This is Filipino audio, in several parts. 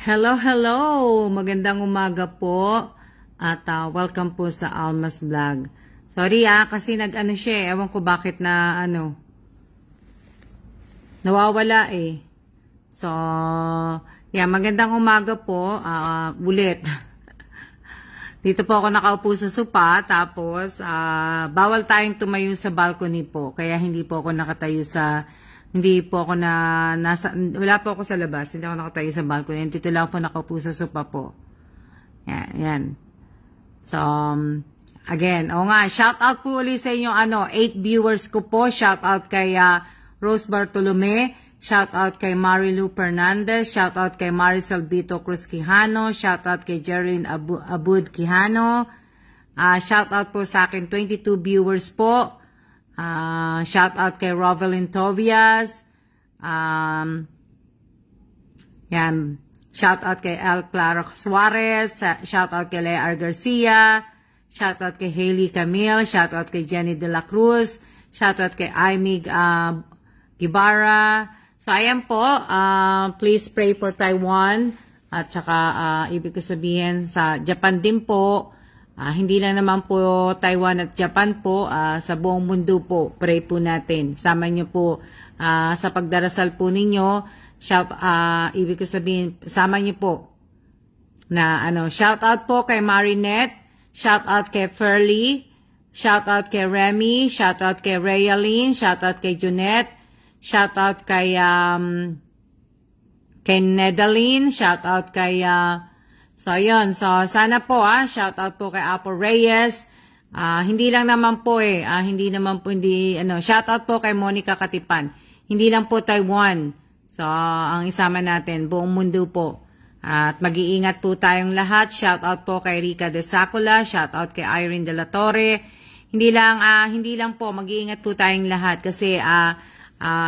Hello, hello! Magandang umaga po at welcome po sa Almas Vlog. Sorry kasi nag-ano siya ewan ko bakit na nawawala eh. So, magandang umaga po ulit. Dito po ako nakaupo sa sopa tapos bawal tayong tumayo sa balcony po kaya hindi po ako nakatayo sa wala po ako sa labas, hindi ako nakatayo sa balcony. Dito lang po nakaupo sa sopa po. Yan. So, again, shout out po ulit sa inyo, 8 viewers ko po. Shout out kay Rose Bartolome. Shout out kay Marilu Fernandez. Shout out kay Maricel Bito Cruz Quijano. Shout out kay Jerin Abud Quijano. Shout out po sa akin, 22 viewers po. Shout out kay Rovelyn Tobias. Shout out kay El Claro Suarez. Shout out kay Lear Garcia. Shout out kay Hailey Camille. Shout out kay Jenny De La Cruz. Shout out kay Aimig Gibara. So ayan po, please pray for Taiwan. At saka ibig ko sabihin sa Japan din po. Hindi lang naman po Taiwan at Japan po, sa buong mundo po, pray po natin. Sama nyo po sa pagdarasal po ninyo. Ibig ko sabihin, sama nyo po na shout out po kay Marinette, shout out kay Ferlie, shout out kay Remy, shout out kay Rayaline, shout out kay Junette, shout out kay Nedaline, shout out kay so, yun. So, sana po, shout out po kay Apo Reyes. Hindi lang naman po shout out po kay Monica Katipan. Hindi lang po Taiwan. So, ang isama natin, buong mundo po. At mag-iingat po tayong lahat. Shout out po kay Rica de Sacula. Shout out kay Irene de la Torre. Hindi lang po, mag-iingat po tayong lahat. Kasi,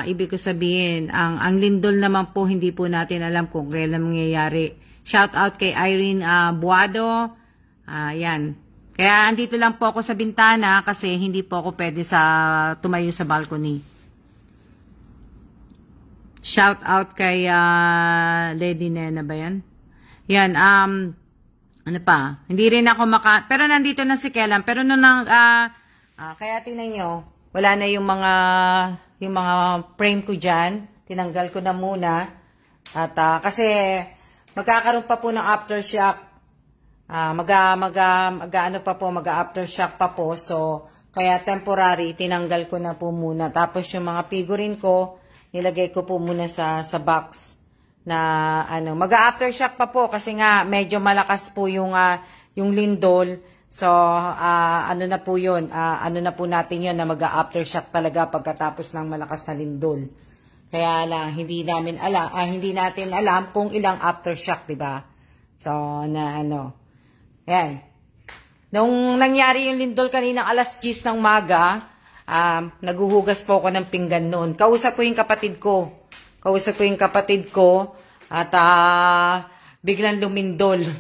ibig ko sabihin, ang lindol naman po, hindi po natin alam kung kailan mangyayari. Shout out kay Irene Buado. Yan. Kaya andito lang po ako sa bintana kasi hindi po ako pwede tumayo sa balcony. Shout out kay Lady Nena ba yan? Yan. Ano pa? Hindi rin ako pero nandito na si Kellan. Pero kaya tingnan nyo, wala na yung mga frame ko dyan. Tinanggal ko na muna. At kasi magkakaroon pa po ng aftershock. Mag-aftershock pa po. So, kaya temporary, tinanggal ko na po muna. Tapos yung mga figurine ko, nilagay ko po muna sa box. Na, mag-aftershock pa po. Kasi nga, medyo malakas po yung lindol. So, na po yun. Na po natin yun na mag-aftershock talaga pagkatapos ng malakas na lindol. Kaya lang, hindi natin alam kung ilang aftershock, diba? So, yan. Nung nangyari yung lindol kanina alas 10 ng maga, naguhugas po ako ng pinggan noon. Kausap ko yung kapatid ko. At biglang lumindol.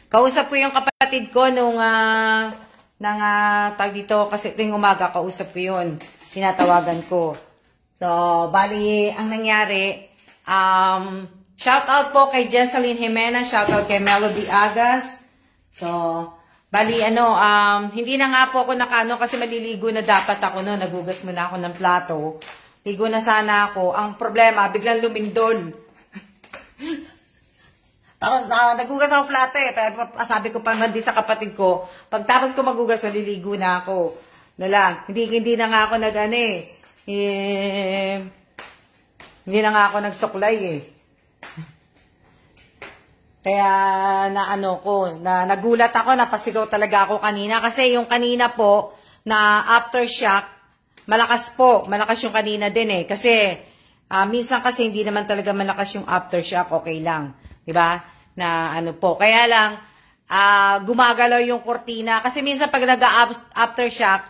Kausap ko yung kapatid ko nung tag dito kasi tuwing umaga kausap ko yun. Tinatawagan ko. So, bali, ang nangyari, shout out po kay Jesseline Jimena, shout out kay Melody Agas. So, bali, hindi na nga po ako kasi maliligo na dapat ako no. Nagugas muna ako ng plato. Ligo na sana ako. Ang problema, biglang lumindol. Tapos, nagugas ako plato eh. Pero sabi ko pa naman sa kapatid ko, pagtapos ko magugas, maliligo na ako. Hindi na nga ako hindi na nga ako nagsuklay eh. Kaya, nagulat ako, napasigaw talaga ako kanina. Kasi yung kanina po, na aftershock, malakas yung kanina din eh. Kasi, minsan kasi hindi naman talaga malakas yung aftershock, okay lang. Diba? Kaya lang, gumagalaw yung kurtina. Kasi minsan pag nag-aftershock,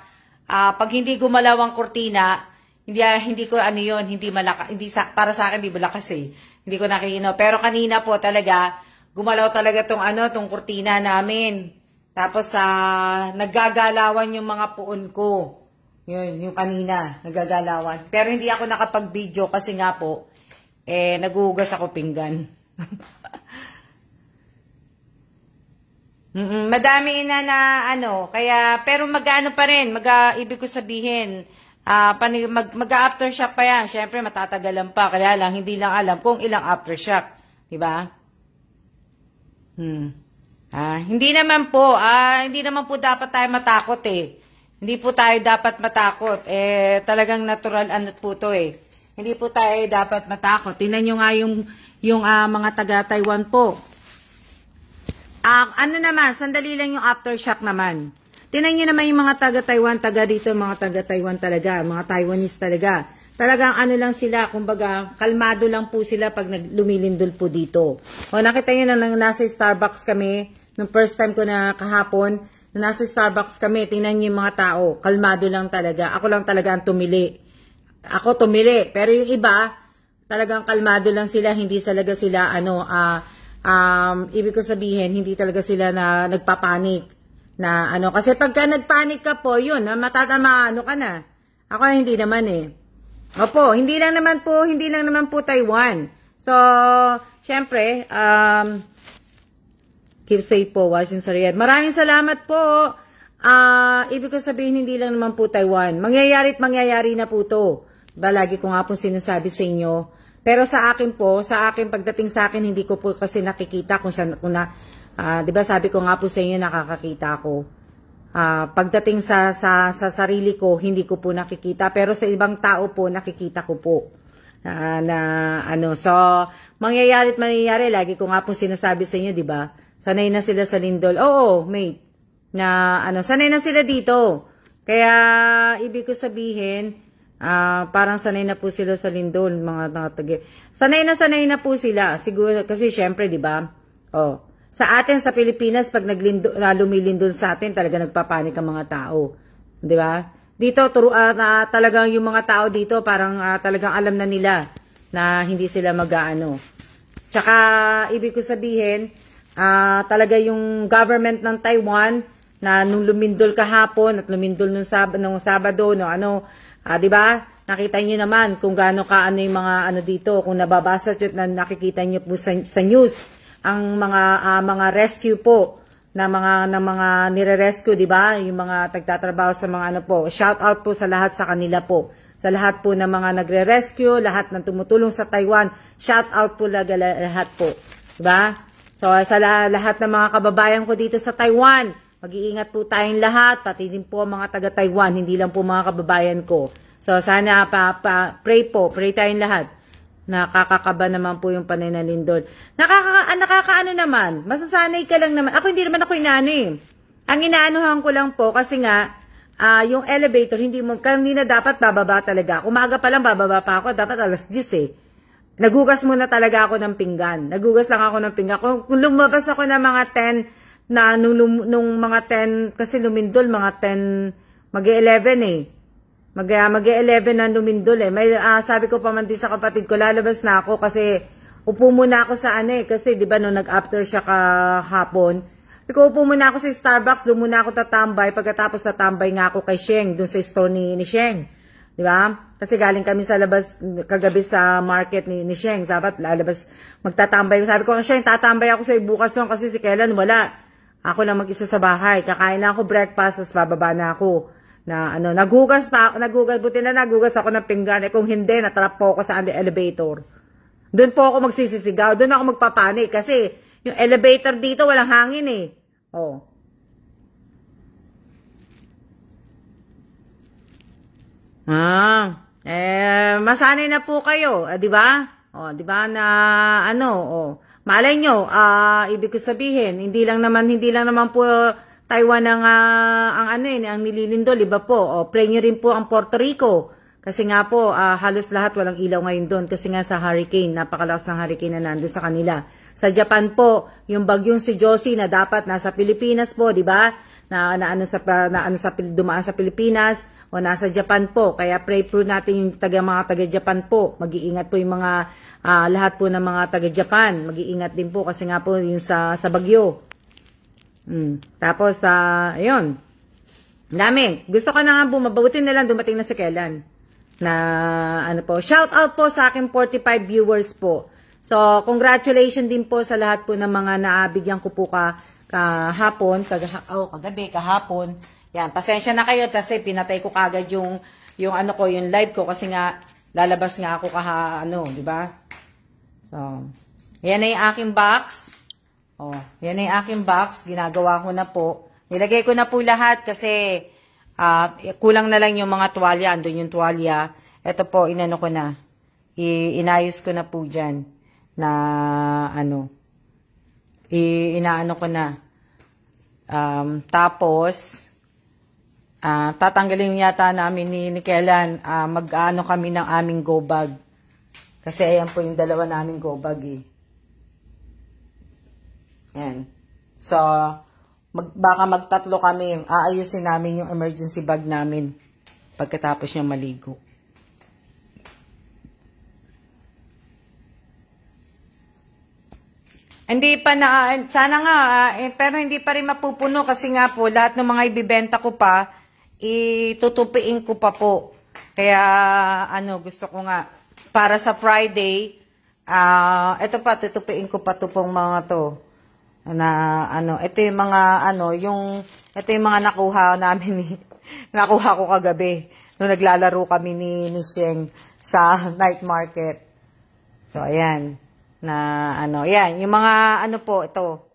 pag hindi gumalaw ang kurtina, hindi ko hindi malakas, para sa akin, hindi malakas eh. Hindi ko nakikita. Pero kanina po talaga, gumalaw talaga tong kurtina namin. Tapos, naggagalawan yung mga puon ko. Yun, yung kanina, nagagalawan. Pero hindi ako nakapag-video kasi nga po, naguhugas ako pinggan. Madami na ano, kaya, pero mag-ano pa rin, ibig ko sabihin, mag-aftershock pa yan. Siyempre, matatagalan pa, kaya lang, hindi lang alam kung ilang aftershock. Diba? Hindi naman po dapat tayo matakot eh. Hindi po tayo dapat matakot. Talagang natural ano po to eh. Hindi po tayo dapat matakot. Tingnan nyo nga yung mga taga-Taiwan po. Ano naman, sandali lang yung aftershock naman. Tingnan nyo naman yung mga taga-Taiwan, mga taga-Taiwan talaga, mga Taiwanese talaga. Talagang ano lang sila, kumbaga, kalmado lang po sila pag lumilindol po dito. O nakita nyo na nasa Starbucks kami, nung first time ko na kahapon, nasa Starbucks kami, tingnan nyo yung mga tao, kalmado lang talaga. Ako lang talaga ang tumili. Ako tumili, pero yung iba, talagang kalmado lang sila, hindi talaga sila, ibig ko sabihin, hindi talaga sila na nagpapanik. Kasi pagka nagpanik ka po, yun, matatama, ka na. Ako hindi naman eh. Opo, hindi lang naman po Taiwan. So, syempre, keep safe po, watching sa Riyadh. Maraming salamat po. Ibig ko sabihin, hindi lang naman po Taiwan. Mangyayari na po to. Diba, lagi ko nga po sinasabi sa inyo. Pero sa akin pagdating sa akin, hindi ko po kasi nakikita diba sabi ko nga po sa inyo, nakakakita ko. Pagdating sa sarili ko, hindi ko po nakikita. Pero sa ibang tao po, nakikita ko po. So, mangyayari, lagi ko nga po sinasabi sa inyo, di ba? Sanay na sila sa lindol. Oo, mate. Sanay na sila dito. Kaya, ibig ko sabihin, parang sanay na po sila sa lindol, sanay na po sila. Siguro, kasi syempre, di ba? Sa atin, sa Pilipinas, pag lumilindol sa atin, talaga nagpapanik ang mga tao. Di ba? Dito, talagang yung mga tao dito, parang talagang alam na nila na hindi sila mag-aano. Tsaka, ibig ko sabihin, talaga yung government ng Taiwan, na nung lumindol kahapon, at lumindol nung Sabado, di ba? Nakita niyo naman kung gaano kaano yung mga dito, kung nababasa nyo na nakikita niyo po sa news, ang mga rescue po na mga nire-rescue, di ba? Yung mga tagtatrabaho sa mga po. Shout out po sa lahat sa kanila po. Sa lahat po ng mga nagre-rescue, lahat ng tumutulong sa Taiwan, shout out po lahat po. Di ba? So sa lahat ng mga kababayan ko dito sa Taiwan, mag-iingat po tayong lahat, pati din po ang mga taga-Taiwan, hindi lang po mga kababayan ko. So sana pray tayong lahat. Nakakakaba naman po yung panay na lindol. Nakakaano naman, masasanay ka lang naman. Ako hindi naman ako inaano eh. Ang inaanuhan ko lang po kasi nga, yung elevator, kanina dapat bababa talaga. Umaga pa lang bababa pa ako, dapat alas 10 eh. Nagugas muna talaga ako ng pinggan. Nagugas lang ako ng pinggan. Kung lumabas ako ng mga 10, nung mga 10, kasi lumindol, mga 10, mag-11 eh. Mag-11 na lumindol eh. Sabi ko pa man din sa kapatid ko, lalabas na ako kasi upo muna ako sa kasi di ba nung nag-after siya kahapon. Upo muna ako sa Starbucks, doon muna ako tatambay. Pagkatapos tatambay nga ako kay Sheng, doon sa store ni Sheng. Di ba? Kasi galing kami sa labas kagabi sa market ni Sheng. Sabat, lalabas, magtatambay. Sabi ko kay Sheng, tatambay ako sa bukas doon kasi si Kailan wala. Ako lang mag-isa sa bahay. Kakain na ako breakfast, tapos bababa na ako. Naghugas ako ng pinggan. Kung hindi, natrap po ako sa elevator. Doon po ako magsisisigaw. Doon ako magpapanik. Kasi, yung elevator dito, walang hangin eh. Masanay na po kayo. Di ba? Di ba na, malay nyo, ibig ko sabihin, hindi lang naman po, Taiwan ang nililindol, iba po. Pray nyo rin po ang Puerto Rico. Kasi nga po, halos lahat walang ilaw ngayon doon. Kasi nga sa hurricane, napakalakas ng hurricane na nandun sa kanila. Sa Japan po, yung bagyong si Josie na dapat nasa Pilipinas po, di ba? Dumaan sa Pilipinas o nasa Japan po. Kaya pray po natin yung mga taga-Japan po. Mag-iingat po yung mga, lahat po ng mga taga-Japan. Mag-iingat din po kasi nga po yung sa bagyo. Tapos, ayun. Dami. Gusto ko na nga bumabuti na lang dumating na si Kailan. Na ano po. Shout out po sa aking 45 viewers po. So, congratulations din po sa lahat po ng mga naabigyan ko po kahapon, kagabi, kahapon. Yan, pasensya na kayo kasi pinatay ko kagad yung ano ko, yung live ko kasi nga lalabas nga ako di ba? So, yan na yung aking box. Oh, yan na yung aking box. Ginagawa ko na po. Nilagay ko na po lahat kasi kulang na lang yung mga tuwalya. Andun yung tuwalya. Ito po, inano ko na. Inayos ko na po dyan. Na, inaano ko na. Tapos, tatanggalin yata namin ni Kailan. Mag-ano kami ng aming go bag. Kasi ayan po yung dalawa naming go bag eh. Yan. So, baka magtatlo kami. Aayusin namin yung emergency bag namin pagkatapos niya maligo. Hindi pa na, sana nga, pero hindi pa rin mapupuno kasi nga po, lahat ng mga ibibenta ko pa, itutupiin ko pa po. Kaya, gusto ko nga, para sa Friday, ito pa, tutupiin ko pa to pong mga to. Ito yung mga, ito yung mga nakuha namin, nakuha ko kagabi, nung naglalaro kami ni Sheng sa night market. So, ayan. Yan, yung mga, po, ito,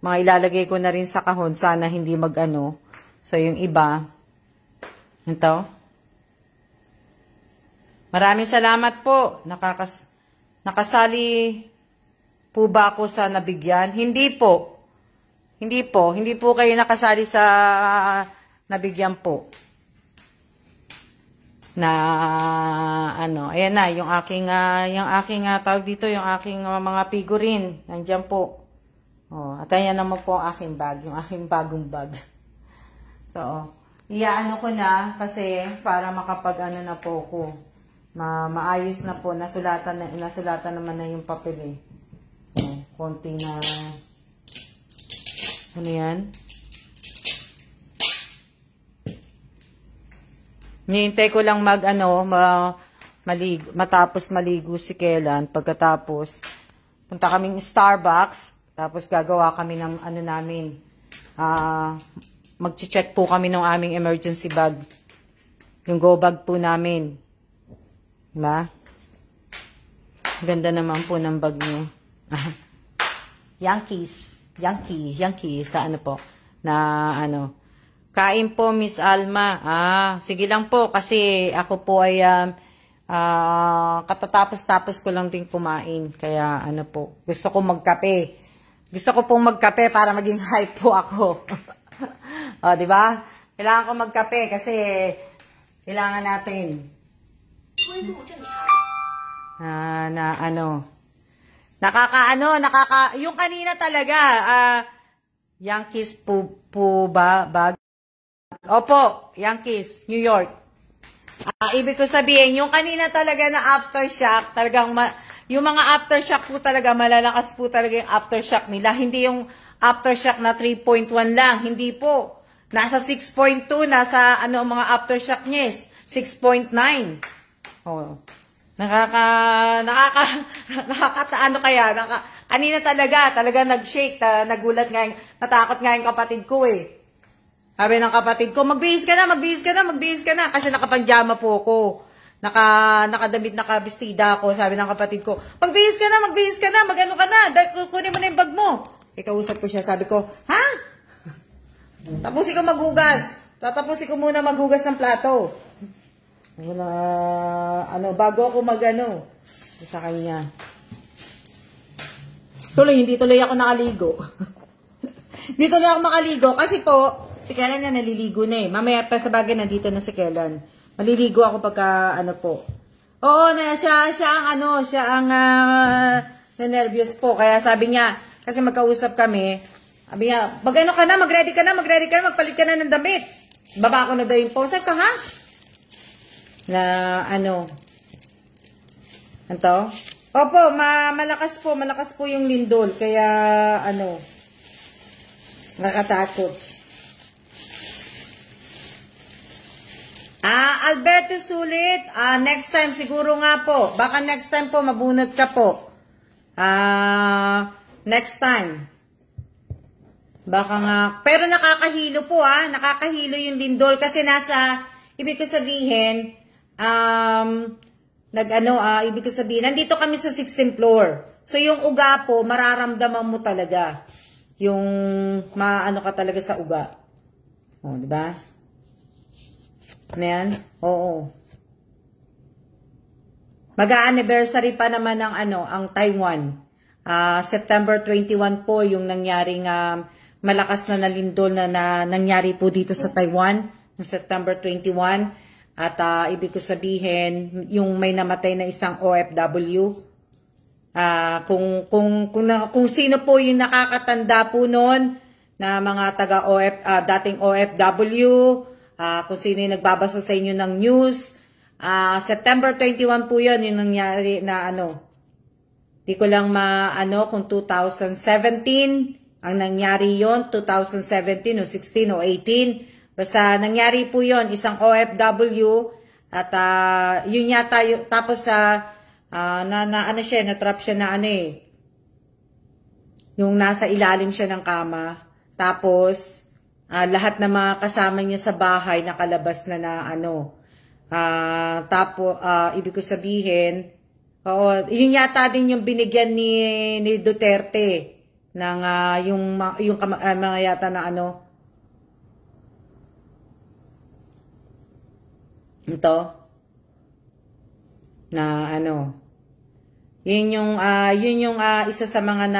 mga ilalagay ko na rin sa kahon, sana hindi So, yung iba, ito. Maraming salamat po, nakasali po ba ako sa nabigyan? Hindi po. Hindi po kayo nakasali sa nabigyan po. Ayan na, yung aking tawag dito, yung aking mga figurine, nandiyan po. Oh, at ayan naman po ang aking bag, yung aking bagong bag. So, iyaano ko na, kasi para makapag na po ko. Maayos na po, nasulatan naman na yung papel eh. So, konti na, yan? Nihintay ko lang matapos maligo si Kailan. Pagkatapos, punta kaming Starbucks. Tapos gagawa kami ng namin. Mag-check po kami ng aming emergency bag. Yung go bag po namin. Diba? Ganda naman po ng bag niyo. Yankee. Sa po? Kain po, Miss Alma. Sige lang po, kasi ako po ay katatapos-tapos ko lang din kumain. Kaya po, gusto ko magkape. Gusto ko pong magkape para maging hype po ako. O, di ba? Kailangan ko magkape kasi kailangan natin. Yung kanina talaga, Yankees po ba? Bag? Opo, Yankees, New York. Ibig ko sabihin, yung kanina talaga na aftershock, talagang yung mga aftershock po talaga, malalakas po talaga yung aftershock nila. Hindi yung aftershock na 3.1 lang, hindi po. Nasa 6.2, nasa mga aftershock niya, 6.9. Oh. Kanina talaga nag-shake, nagulat nga, natakot nga yung kapatid ko eh. Sabi ng kapatid ko, magbihis ka na, kasi nakapanjama po ako. Nakadamit, nakabistida ako. Sabi ng kapatid ko, magbihis ka na, magano ka na, kunin mo na yung bag mo. Ikausap ko siya, sabi ko, ha? Tapusin ko maghugas. Tatapusin ko muna maghugas ng plato. Bago ako sa kanya. Hindi tuloy ako nakaligo. Hindi tuloy ako makaligo kasi po, si Kailan na naliligo na eh. Mamaya pa sa bagay nandito na si Kailan. Maliligo ako pagka po. Oo, siya ang nervous po. Kaya sabi niya, kasi magkausap kami, sabi niya, mag-ready ka na, magpalit ka na ng damit. Baba ko na daw yung post. Sabi ka, ha? Opo, malakas po yung lindol, kaya nakakatakot. Alberto Sulit, next time siguro nga po. Baka next time po, mabunot ka po. Next time. Baka nga. Pero nakakahilo po nakakahilo yung lindol kasi nasa, ibig ko sabihin, ibig ko sabihin, nandito kami sa 16th floor. So yung uga po, mararamdaman mo talaga. Yung maano ka talaga sa uga. O, di ba? Ano yan? Oo. Mag-a-anniversary pa naman ng ang Taiwan. September 21 po yung nangyaring malakas na nalindol na nangyari po dito sa Taiwan ng September 21. At ibig ko sabihin, yung may namatay na isang OFW. Kung sino po yung nakakatanda po noon na mga dating OFW, kung sino yung nagbabasa sa inyo ng news, September 21 po yun, yung nangyari na di ko lang kung 2017 ang nangyari yon, 2017 o 16 o 18. Basta nangyari po yon, isang OFW at yun yata tapos na-trap siya na yung nasa ilalim siya ng kama. Tapos lahat ng mga kasama niya sa bahay nakalabas na tapos ibig ko sabihin, yun yata din yung binigyan ni Duterte ng yung mga yata na ito na yun yung isa sa mga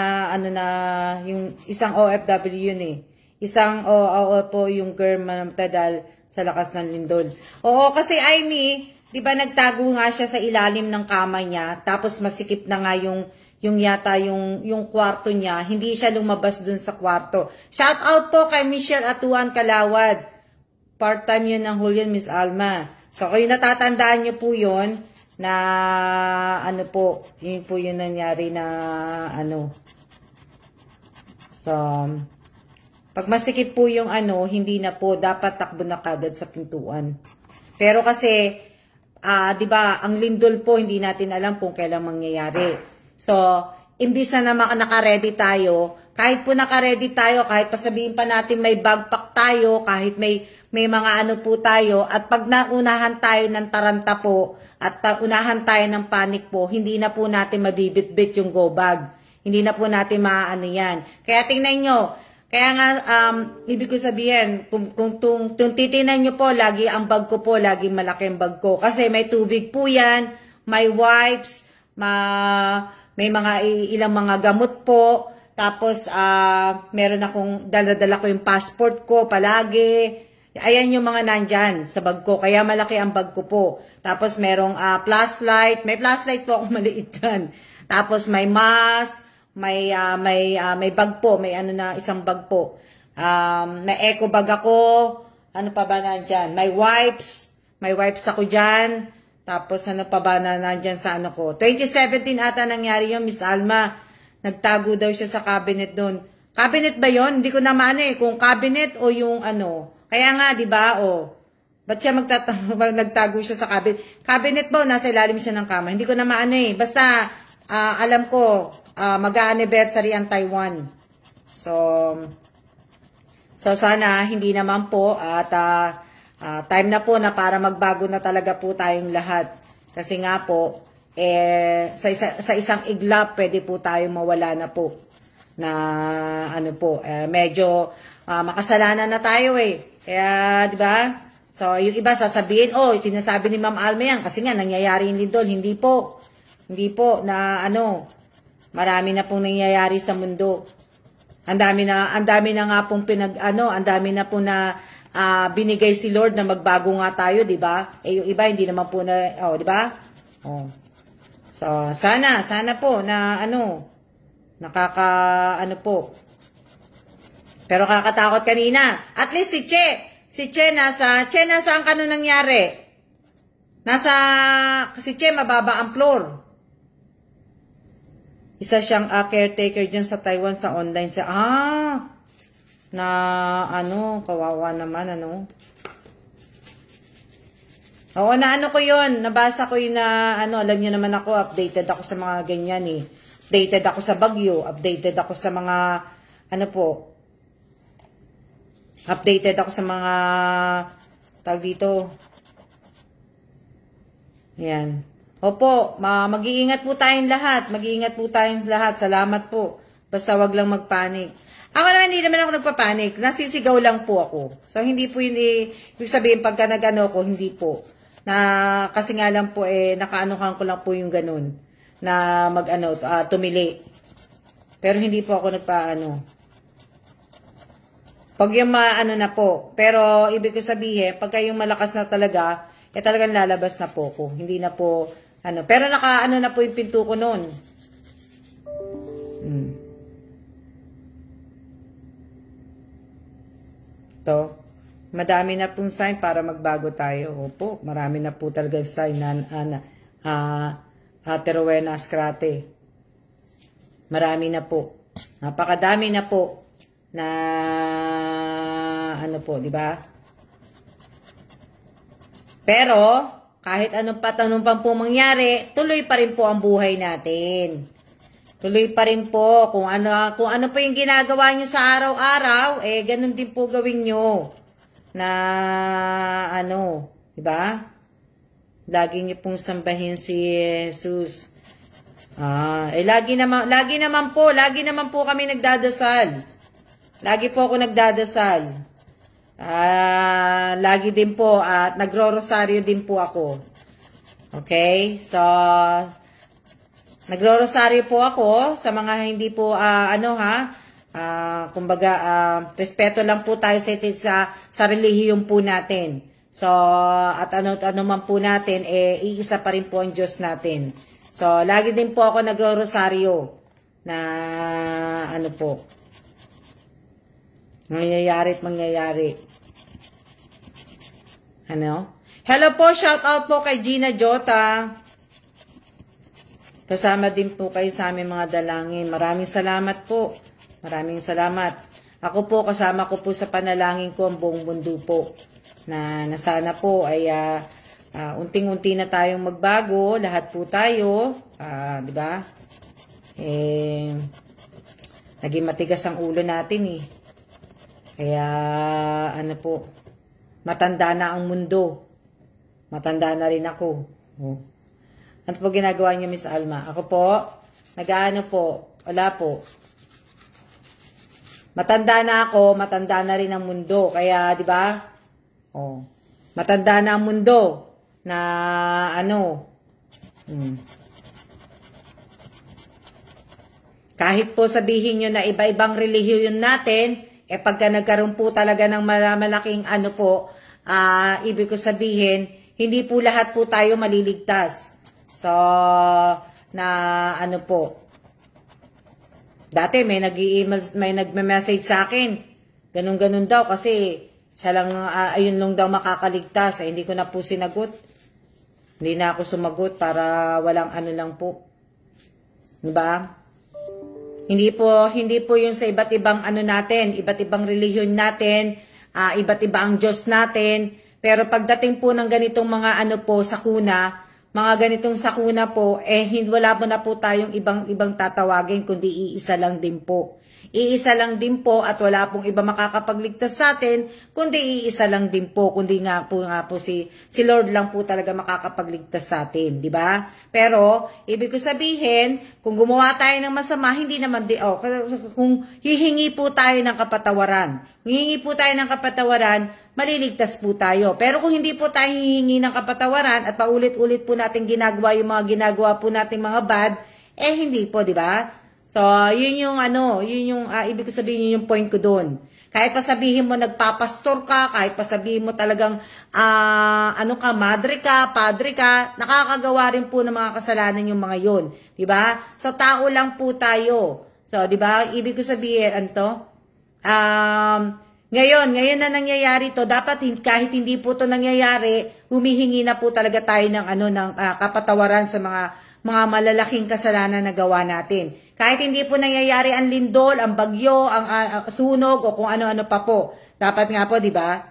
yung isang OFW yun isang po yung girl manamtadal sa lakas ng lindol. Oo, kasi Aimee, di ba nagtago nga siya sa ilalim ng kama niya, tapos masikip na nga yung yata yung kwarto niya, hindi siya lumabas dun sa kwarto. Shout out po kay Michelle Atuan Kalawad. Part-time yun ng Julian, Miss Alma. So, kayo natatandaan niyo po yun, na yun po yung nangyari na So, pag masikip po yung hindi na po, dapat takbo na kagad sa pintuan. Pero kasi, di ba, ang lindol po, hindi natin alam kung kailan mangyayari. So, imbis na naka-ready tayo, kahit po naka-ready tayo, kahit pasabihin pa natin may backpack tayo, kahit may mga po tayo, at pag naunahan tayo ng taranta po, at unahan tayo ng panic po, hindi na po natin mabibitbit yung go bag. Hindi na po natin yan. Kaya tingnan nyo, kaya nga, ibig ko sabihin, kung titingnan nyo po, lagi ang bag ko po, lagi malaki ang bag ko. Kasi may tubig po yan, may wipes, may ilang mga gamot po, tapos meron akong, dala ko yung passport ko palagi. Ayan yung mga nandyan sa bag ko, kaya malaki ang bag ko po. Tapos merong flashlight, may flashlight po akong maliit dyan. Tapos may mask, may bag po, may isang bag po. May eco bag ako. Ano pa ba nandyan? May wipes ako dyan. Tapos ano pa ba nandyan sa ko? 2017 ata nangyari yun, Miss Alma. Nagtago daw siya sa cabinet doon. Cabinet ba yon? Hindi ko na kung cabinet o yung Kaya nga, di ba? Ba't siya nagtago siya sa cabinet? Cabinet ba o nasa ilalim siya ng kama? Hindi ko na Basta, alam ko, mag-a-anniversary ang Taiwan. So sana hindi naman po at time na po na para magbago na talaga po tayong lahat. Kasi nga po, sa isang iglap, pwede po tayong mawala na po. Na medyo makasalanan na tayo Kaya, di ba? So, yung iba sasabihin, sinasabi ni Ma'am Alma yan kasi nga nangyayari yung lindol. Hindi po. Hindi po na marami na pong nangyayari sa mundo. Ang dami na nga pong ang dami na po na binigay si Lord na magbago nga tayo, di ba? Yung iba hindi naman po na, di ba? So, sana po na po. Pero kakatakot kanina. At least si Che nasaan ka nung nangyari? Si Che mababa ang floor. Isa siyang caretaker dyan sa Taiwan sa online kawawa naman Oo, na ano ko yun. Nabasa ko yun na, alam niyo naman ako, updated ako sa mga ganyan eh. Updated ako sa bagyo, updated ako sa mga, updated ako sa mga, tawag dito. Yan. Opo, mag-iingat po tayong lahat. Mag-iingat po tayong lahat. Salamat po. Basta wag lang magpanik. Ako naman, hindi naman ako nagpapanik. Nasisigaw lang po ako. So, hindi po yun ibig sabihin, pagka nag-ano ko, hindi po. Kasi nga lang po, nakaanuhan ko lang po yung ganun. Na tumili. Pero hindi po ako nagpaano. Pag yung na po. Pero, ibig ko sabihin, pagka yung malakas na talaga, talagang lalabas na po ko. Hindi na po, Pero na po yung pinto ko noon. To, madami na pong sign para magbago tayo. Opo, marami na po talagang sign na Terowena Askrate. Marami na po. Napakadami na po na di ba? Pero kahit anong pa po mangyari, tuloy pa rin po ang buhay natin. Tuloy pa rin po. Kung ano po yung ginagawa nyo sa araw-araw, ganun din po gawin nyo. Na, diba? Lagi nyo pong sambahin si Jesus. Lagi naman po kami nagdadasal. Lagi po ako nagdadasal. Lagi din po, at nagro-rosaryo din po ako. Okay? So, nagro-rosaryo po ako sa mga hindi po, kumbaga, respeto lang po tayo sa relihiyon po natin. So, at ano man po natin, iisa pa rin po ang Diyos natin. So, lagi din po ako nagro-rosaryo na, mangyayari. Hello po, shout out po kay Gina Jota. Kasama din po kayo sa aming mga dalangin. Maraming salamat po. Maraming salamat. Ako po, kasama ko po sa panalangin ko ang buong mundo po. Na sana po ay unting-unti na tayong magbago. Lahat po tayo. Di ba? Naging matigas ang ulo natin eh. Kaya, matanda na ang mundo. Matanda na rin ako. Ano po ginagawa niyo, Miss Alma? Ako po, nag-aano po, wala po. Matanda na ako, matanda na rin ang mundo. Kaya, di ba? Matanda na ang mundo. Na, Kahit po sabihin nyo na iba-ibang relihiyon natin, pagka nagkaroon po talaga ng malaking ibig ko sabihin, hindi po lahat po tayo maliligtas. So, dati may nagme-message sa akin. Ganun-ganun daw kasi siya lang, ayun lang daw makakaligtas. Hindi ko na po sinagot. Hindi na ako sumagot para walang lang po. Diba? Hindi po yung sa iba't ibang natin, iba't ibang relihiyon natin, iba't iba ang Diyos natin. Pero pagdating po ng ganitong mga sakuna, mga ganitong sakuna po, wala po na po tayong ibang tatawagin, kundi iisa lang din po. Iisa lang din po at wala pong iba makakapagligtas sa atin, kundi iisa lang din po, kundi nga po si Lord lang po talaga makakapagligtas sa atin, di ba? Pero, ibig ko sabihin, kung gumawa tayo ng masama, hindi naman kung hihingi po tayo ng kapatawaran, maliligtas po tayo. Pero kung hindi po tayo hihingi ng kapatawaran at paulit-ulit po natin ginagawa yung mga ginagawa po natin mga bad, hindi po, di ba? So, yun yung ibig ko sabihin yun yung point ko doon. Kahit pa sabihin mo nagpapastor ka, kahit pa sabihin mo talagang madre ka, padre ka, nakakagawa rin po ng mga kasalanan yung mga yun, 'di ba? So, tao lang po tayo. So, 'di ba? Ibig ko sabihin ngayon na nangyayari to, dapat kahit hindi po to nangyayari, humihingi na po talaga tayo ng kapatawaran sa mga malalaking kasalanan na gawa natin. Kahit hindi po nangyayari ang lindol, ang bagyo, ang sunog, o kung ano-ano pa po. Dapat nga po, di ba?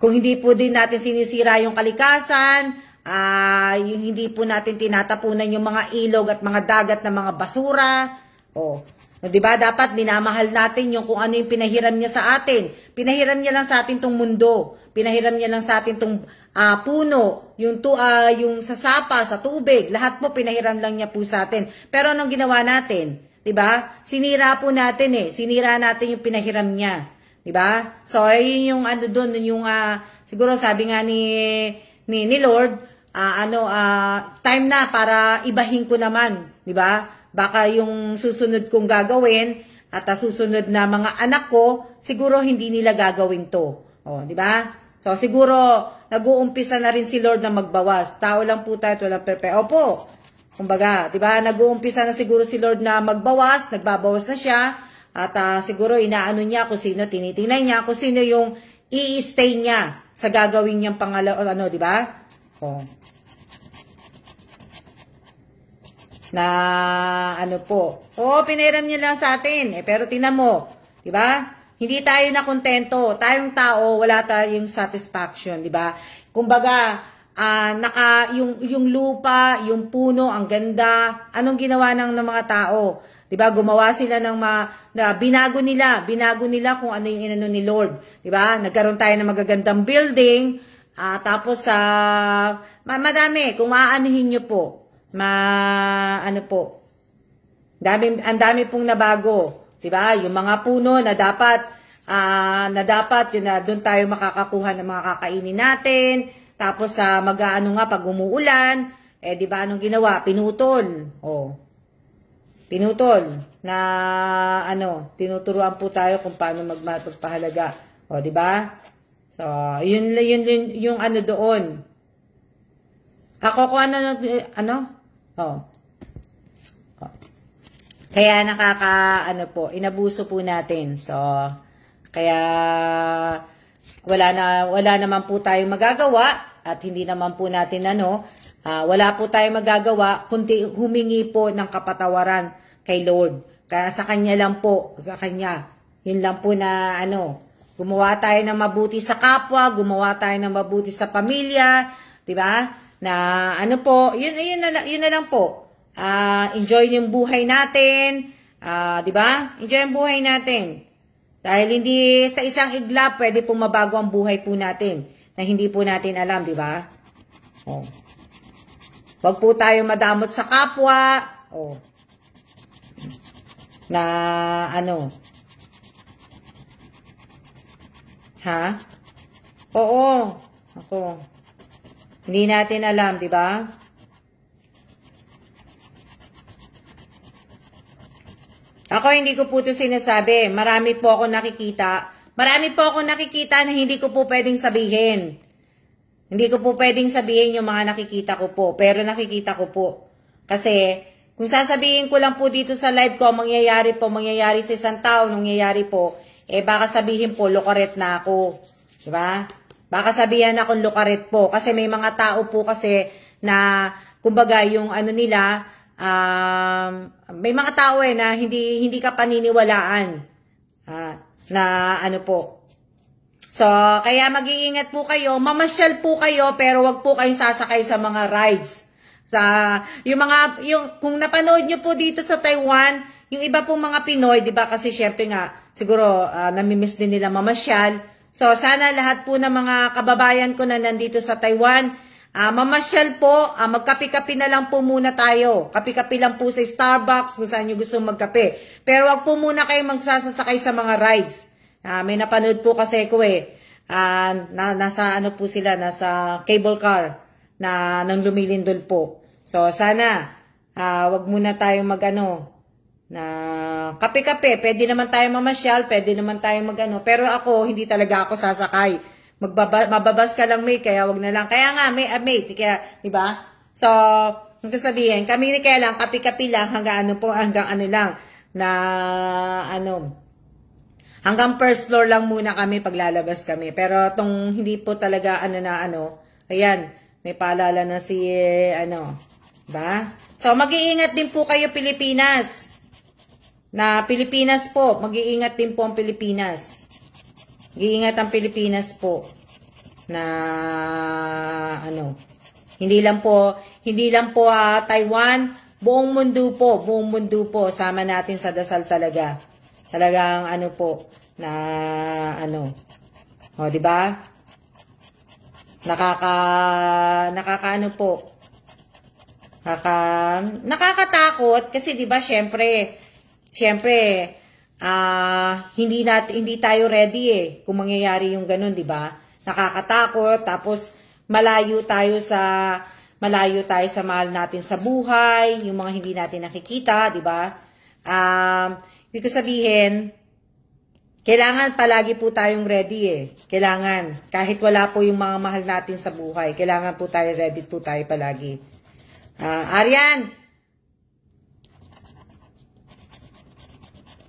Kung hindi po din natin sinisira yung kalikasan, yung hindi po natin tinatapunan yung mga ilog at mga dagat na mga basura, di ba? Dapat minamahal natin yung kung ano yung pinahiram niya sa atin. Pinahiram niya lang sa atin tong mundo. Pinahiram niya lang sa atin tong puno, yung sasapa, sa tubig. Lahat po pinahiram lang niya po sa atin. Pero anong ginawa natin? Di ba? Sinira po natin Sinira natin yung pinahiram niya. Di ba? So, ayun yung ano doon, yung siguro sabi nga ni Lord, time na para ibahin ko naman. Di ba? Baka yung susunod kong gagawin at susunod na mga anak ko, siguro hindi nila gagawin to. Di ba? So, siguro, nag-uumpisa na rin si Lord na magbawas. Tao lang po tayo, walang Opo. Kumbaga, di ba? Nag-uumpisa na siguro si Lord na magbawas, nagbabawas na siya. At siguro, inaano niya kung sino, tinitingnan niya kung sino yung i-stay niya sa gagawin niyang pangalawa, di ba? Na pinahiram niya lang sa atin. Pero tingnan mo, di ba? Hindi tayo nakontento. Tayong tao, wala tayong satisfaction, di ba? Kumbaga, yung lupa, yung puno, ang ganda. Anong ginawa ng mga tao? Di ba? Gumawa sila ng binago nila kung ano yung inano ni Lord. Di ba? Nagkaroon tayo ng magagandang building. Tapos madami, kung maaanuhin nyo po. Ang dami pong nabago. Diba? Yung mga puno na dapat yun na doon tayo makakakuha ng mga kakainin natin. Tapos pag umuulan, diba anong ginawa? Pinutol. Pinutol na tinuturuan po tayo kung paano magpahalaga. Diba? So, yun yung ano doon. Ako kung kaya inabuso po natin. So, kaya wala naman po tayong magagawa at hindi naman po natin wala po tayong magagawa kundi humingi po ng kapatawaran kay Lord. Kaya sa kanya lang po, yun lang po na gumawa tayo ng mabuti sa kapwa, gumawa tayo ng mabuti sa pamilya, di ba? Na yun na lang po. Enjoy yung buhay natin, di ba? Enjoy yung buhay natin. Dahil hindi sa isang iglap pwede pong mabago ang buhay po natin na hindi po natin alam, di ba? Wag po tayo madamot sa kapwa. Hindi natin alam, di ba? Ako hindi ko po ito sinasabi. Marami po ako nakikita na hindi ko po pwedeng sabihin. Hindi ko po pwedeng sabihin yung mga nakikita ko po. Pero nakikita ko po. Kasi, kung sasabihin ko lang po dito sa live ko, mangyayari sa isang tao, nangyayari po, baka sabihin po, lukaret na ako. Diba? Baka sabihin akong lukaret po. Kasi may mga tao po kasi na, kumbaga, yung nila, may mga tao na hindi ka paniniwalaan. So, kaya mag-iingat po kayo, mamasyal po kayo, pero wag po kayong sasakay sa mga rides. Kung napanood nyo po dito sa Taiwan, yung iba pong mga Pinoy, di ba, kasi syempre nga, siguro, namimiss din nila mamasyal. So, sana lahat po ng mga kababayan ko na nandito sa Taiwan, mamasyal po, magkapi-kapi na lang po muna tayo. Kapi-kapi lang po sa Starbucks, kung saan nyo gusto magkape. Pero wag po muna kayo magsasakay sa mga rides. May napanood po kasi ko nasa po sila, nasa cable car nang lumilindol po. So, sana, wag muna tayong na kape-kape. Pwede naman tayong mamasyal, pwede naman tayong pero ako, hindi talaga ako sasakay. Mababas ka lang, mate, kaya wag na lang. Kaya nga, mate, kaya, di ba? So, sabihin, kami ni kaya lang, kapi-kapi lang, hanggang hanggang first floor lang muna kami paglalabas kami. Pero tong hindi po talaga ayan, may paalala na si ba? So mag-iingat din po kayo Pilipinas. Pilipinas po, mag-iingat din po ang Pilipinas. Mag-iingat ang Pilipinas po. na ano, hindi lang po Taiwan, buong mundo po, sama natin sa dasal talaga. Talagang ano po, na ano, o, di ba? Nakakaano po, nakakatakot kasi 'di ba syempre hindi tayo ready kung mangyayari yung ganun, 'di ba? Nakakatakot, tapos malayo tayo sa mahal natin sa buhay, yung mga hindi natin nakikita, 'di ba? Ibig sabihin, kailangan palagi po tayong ready Kailangan kahit wala po yung mga mahal natin sa buhay, kailangan po tayo ready po tayo palagi. Arian.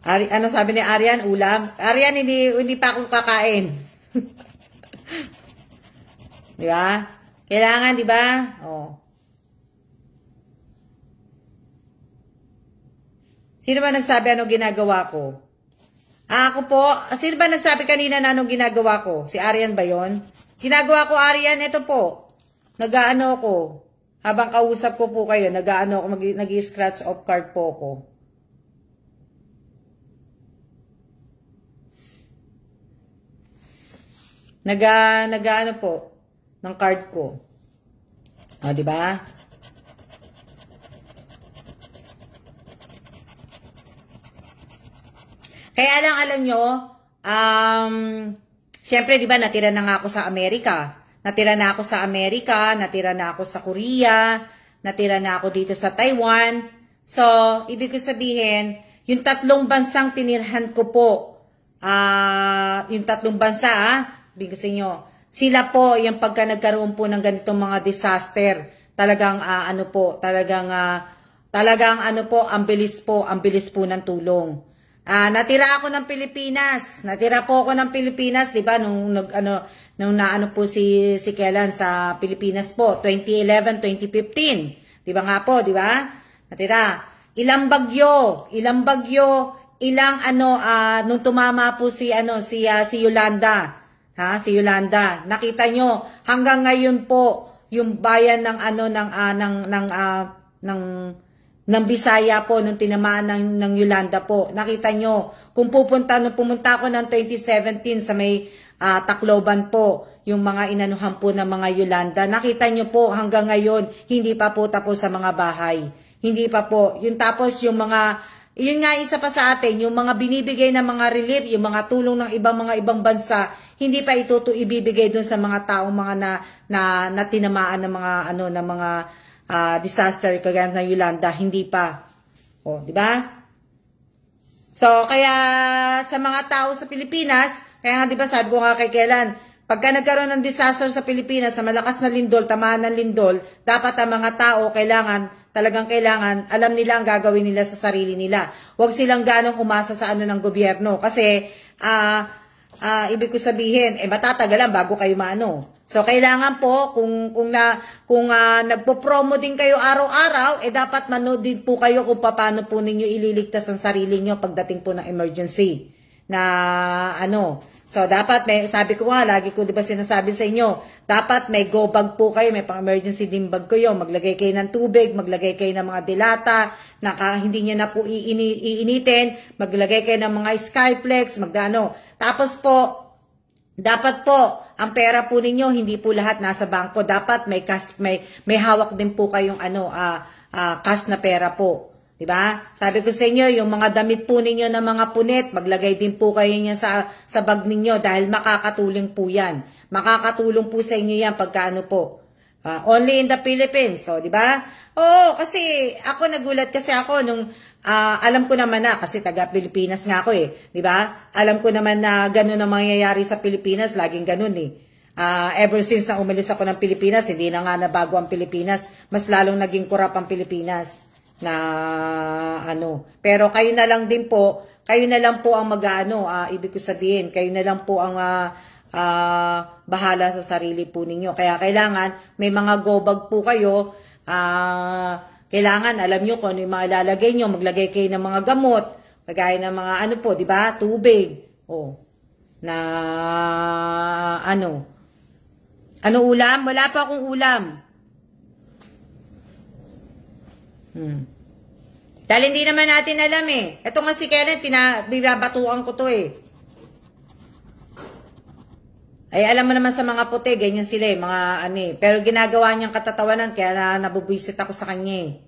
Ano sabi ni Arian? Ulam? Arian, hindi pa ako kakain. Di ba? Kailangan, di ba? Oh. Sino ba nagsabi anong ginagawa ko? Ako po. Sino ba nagsabi kanina na anong ginagawa ko? Si Arian ba yon? Ginagawa ko, Arian, ito po. Nag-aano ko. Habang kausap ko po kayo, nag-aano ako, nag-scratch off card po ko. Nag-aano po ng card ko. O, di ba? Kaya lang alam nyo, syempre, di ba, natira na nga ako sa Amerika. Natira na ako sa Amerika, natira na ako sa Korea, natira na ako dito sa Taiwan. So, ibig ko sabihin, yung 3 bansang tinirhan ko po, yung 3 bansa, ibig ko sa inyo, sila po, yung pagka nagkaroon po ng ganitong mga disaster, talagang, ang bilis po ng tulong. Natira ako ng Pilipinas. Natira po ako ng Pilipinas, 'di ba? Nung naano po si Kellan sa Pilipinas po, 2011, 2015. 'Di ba nga po, 'di ba? Natira. Ilang bagyo, nung tumama po si Yolanda. Si Yolanda. Nakita nyo, hanggang ngayon po yung bayan ng Bisaya po, nung tinamaan ng Yolanda po. Nakita nyo, kung pumunta ako ng 2017 sa may Tacloban po, yung mga inanuhan po ng mga Yolanda, nakita nyo po hanggang ngayon, hindi pa po tapos sa mga bahay. Hindi pa po. Yung tapos yung yun nga isa pa sa atin, yung mga binibigay ng mga relief, yung mga tulong ng mga ibang bansa, hindi pa ito ibibigay dun sa mga taong mga na tinamaan ng mga disaster kagaya ng Yolanda, hindi pa. O, di ba? So, kaya sa mga tao sa Pilipinas, kaya nga di ba sabi ko nga kay Kellan, pagka nagkaroon ng disaster sa Pilipinas, sa malakas na lindol, tamaan ng lindol, dapat ang mga tao talagang kailangan, alam nila ang gagawin nila sa sarili nila. Huwag silang ganong umasa sa ng gobyerno. Kasi, ibig ko sabihin, matatagalan bago kayo maano. So, kailangan po, kung nagpo-promo din kayo araw-araw, dapat manood din po kayo kung paano po ninyo ililigtas ang sarili nyo pagdating po ng emergency. So, dapat sabi ko nga, lagi ko diba sinasabi sa inyo, dapat may go bag po kayo, may pang-emergency din bag kayo, maglagay kayo ng tubig, maglagay kayo ng mga dilata, hindi nyo na po iinitin, maglagay kayo ng mga Skyflex, Tapos po, dapat po, ang pera po ninyo, hindi po lahat nasa bangko. Dapat may hawak din po kayong cash na pera po. Diba? Sabi ko sa inyo, yung mga damit po ninyo na mga punit, maglagay din po kayo niya sa bag ninyo dahil makakatulong po yan. Makakatulong po sa inyo yan pagka po. Only in the Philippines. So, diba? Oo, kasi ako nagulat kasi ako nung alam ko naman na, kasi taga-Pilipinas nga ako di ba? Alam ko naman na gano'n ang mangyayari sa Pilipinas, laging gano'n Ever since na umalis ako ng Pilipinas, hindi na nga nabago ang Pilipinas, mas lalong naging kurap ang Pilipinas Pero kayo na lang po ang ibig ko sabihin, kayo na lang po ang bahala sa sarili po ninyo. Kaya kailangan, may mga go bag po kayo, kailangan, alam nyo kung ano yung mga ilalagay nyo, maglagay kayo ng mga gamot, kagaya ng mga di ba, tubig, Ano ulam? Wala pa akong ulam. Dahil hindi naman natin alam eh. Ito nga si Kenneth, binabatuan ko to eh. Ay, alam mo naman sa mga puti, ganyan sila eh, mga ano eh. Pero ginagawa niyang katatawanan, kaya nabubwisit ako sa kanya eh.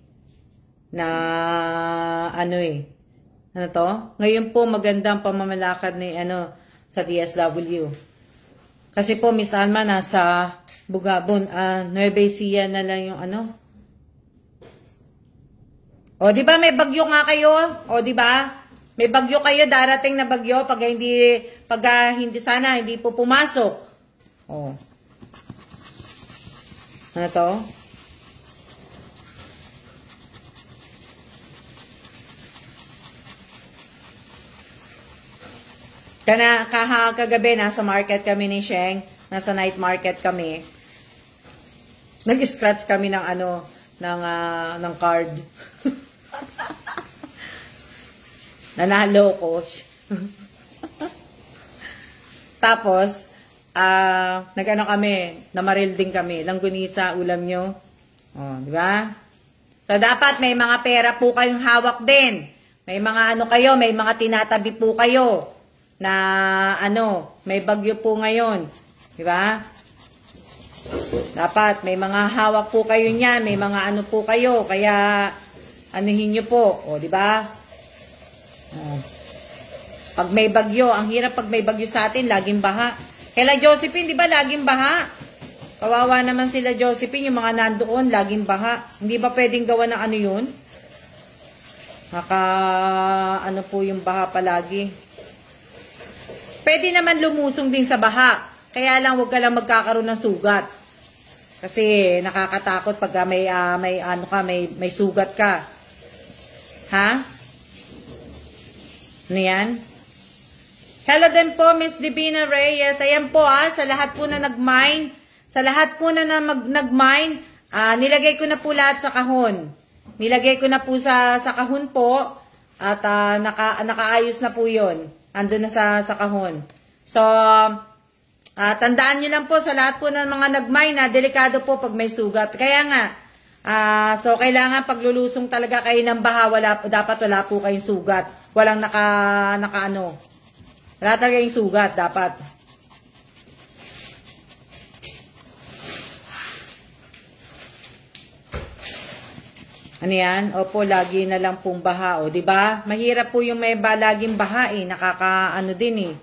Na, ano eh. Ano to? Ngayon po, magandang pamamalakad ni, sa DSW. Kasi po, Miss Alma, nasa Bugabon, Nueva Ecija na lang yung O, di ba may bagyo nga kayo? O, di ba? May bagyo kayo, darating na bagyo pag hindi sana hindi po pumasok. O. Ano to? Kagabi nasa market kami ni Sheng, nasa night market kami. Nag-scratch kami ng ng card. Nanalo ko. Tapos, kami, namaril din kami. Langgunisa, ulam nyo. O, di ba? So, dapat may mga pera po kayong hawak din. May mga kayo, may mga tinatabi po kayo. Na, may bagyo po ngayon. Di ba? Dapat, may mga hawak po kayo niyan. May mga po kayo. Kaya, anuhin nyo po. O, di ba? Pag may bagyo, ang hirap pag may bagyo sa atin, laging baha. Kaya Josephine, di ba, laging baha? Kawawa naman sila Josephine, yung mga nandoon, laging baha. Hindi ba pwedeng gawa ng yun? Po yung baha palagi. Pwede naman lumusong din sa baha. Kaya lang, huwag ka lang magkakaroon ng sugat. Kasi nakakatakot pag may sugat ka. Ha? Ano yan? Hello din po, Miss Divina Reyes. Ayan po sa lahat po na nag-mine. Sa lahat po na nag-mine, nilagay ko na po lahat sa kahon. Nilagay ko na po sa kahon po. At nakaayos na po yun. Ando na sa kahon. So, tandaan nyo lang po sa lahat po ng mga nag-mine na delikado po pag may sugat. Kaya nga, so kailangan paglulusong talaga kayo ng baha, dapat wala po kayong sugat. Walang wala talaga yung sugat, dapat. Ano yan? Opo, lagi na lang pong baha. O, diba? Mahirap po yung may laging baha eh. Din eh.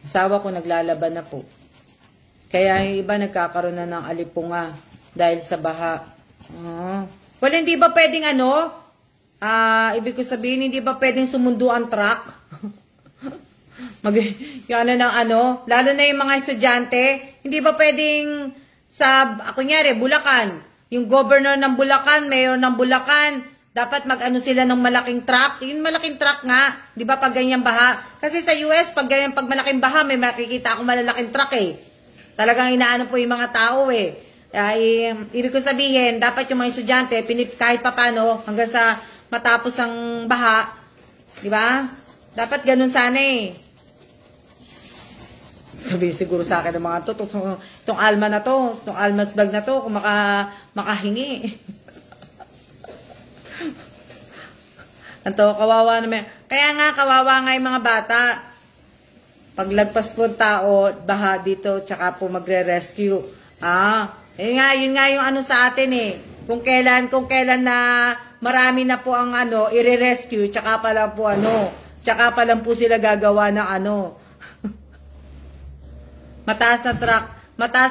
Asawa ko naglalaban na po. Kaya yung iba nagkakaroon na ng alipunga dahil sa baha. Well, hindi ba pwedeng ibig ko sabihin, hindi ba pwedeng sumundo ang truck? Lalo na yung mga estudyante, hindi ba pwedeng kunyari, Bulacan, yung governor ng Bulacan, mayor ng Bulacan, dapat sila ng malaking truck. Yung malaking truck nga, di ba pag ganyan baha? Kasi sa US, pag malaking baha, may makikita ako malalaking truck eh. Talagang inaano po yung mga tao eh. Ibig ko sabihin, dapat yung mga estudyante, kahit papano, hanggang sa matapos ang baha, di ba? Dapat ganun sana eh. Sabihin siguro sa akin ng mga itong Alma na to, itong Alma's vlog na to, kung makahingi. Kawawa naman. Kaya nga, kawawa nga yung mga bata. Paglagpas po tao, baha dito, tsaka po magre-rescue. Yun nga yung sa atin eh. Kung kailan na marami na po ang i-rescue, tsaka pa lang po sila gagawa ng mataas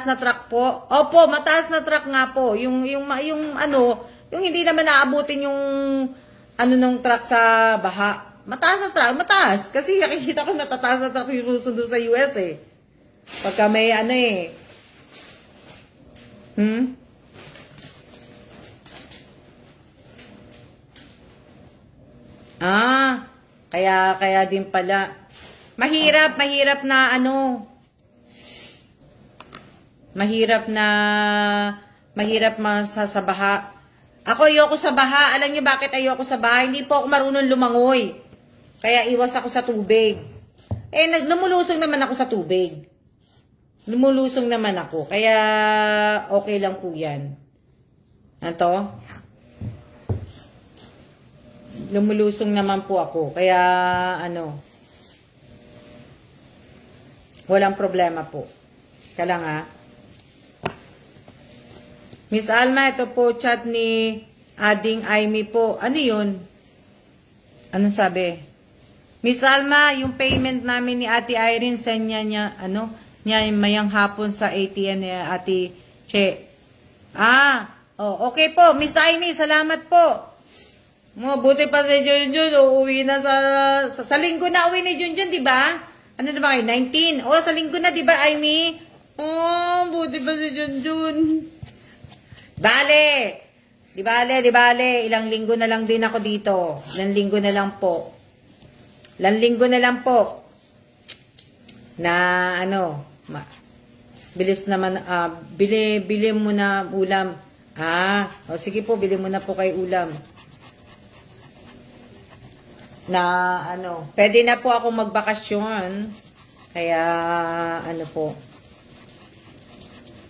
na truck po. Opo, mataas na truck nga po. Yung hindi naman naabutin yung ng truck sa baha. Mataas na truck, mataas. Kasi nakikita ko matataas na truck yung susundo sa US eh. Pagka may Kaya din pala. Mahirap na sa baha. Ako ayoko sa baha. Alam niyo bakit ayoko sa baha? Hindi po ako marunong lumangoy. Kaya iwas ako sa tubig. Lumulusong naman ako sa tubig. Lumulusong naman ako. Kaya, okay lang po yan. Ano? Lumulusong naman po ako. Kaya, walang problema po. Kaya lang Miss Alma, ito po chat ni Ading Aimee po. Ano yun? Anong sabi? Miss Alma, yung payment namin ni Ate Irene, send niya, mayang hapon sa ATM ni Ate Che. Okay po. Miss Aimee, salamat po. Buti pa si Junjun, uuwi na sa linggo na uwi ni Junjun, di ba? Ano na ba kayo? 19. Sa linggo na, di ba, Aimee? Buti pa si Junjun. Di bale. Ilang linggo na lang din ako dito. Ilang linggo na lang po. Na, bilis naman, bili mo na ulam. Sige po, bili mo na po kay ulam. Pwede na po ako magbakasyon. Kaya,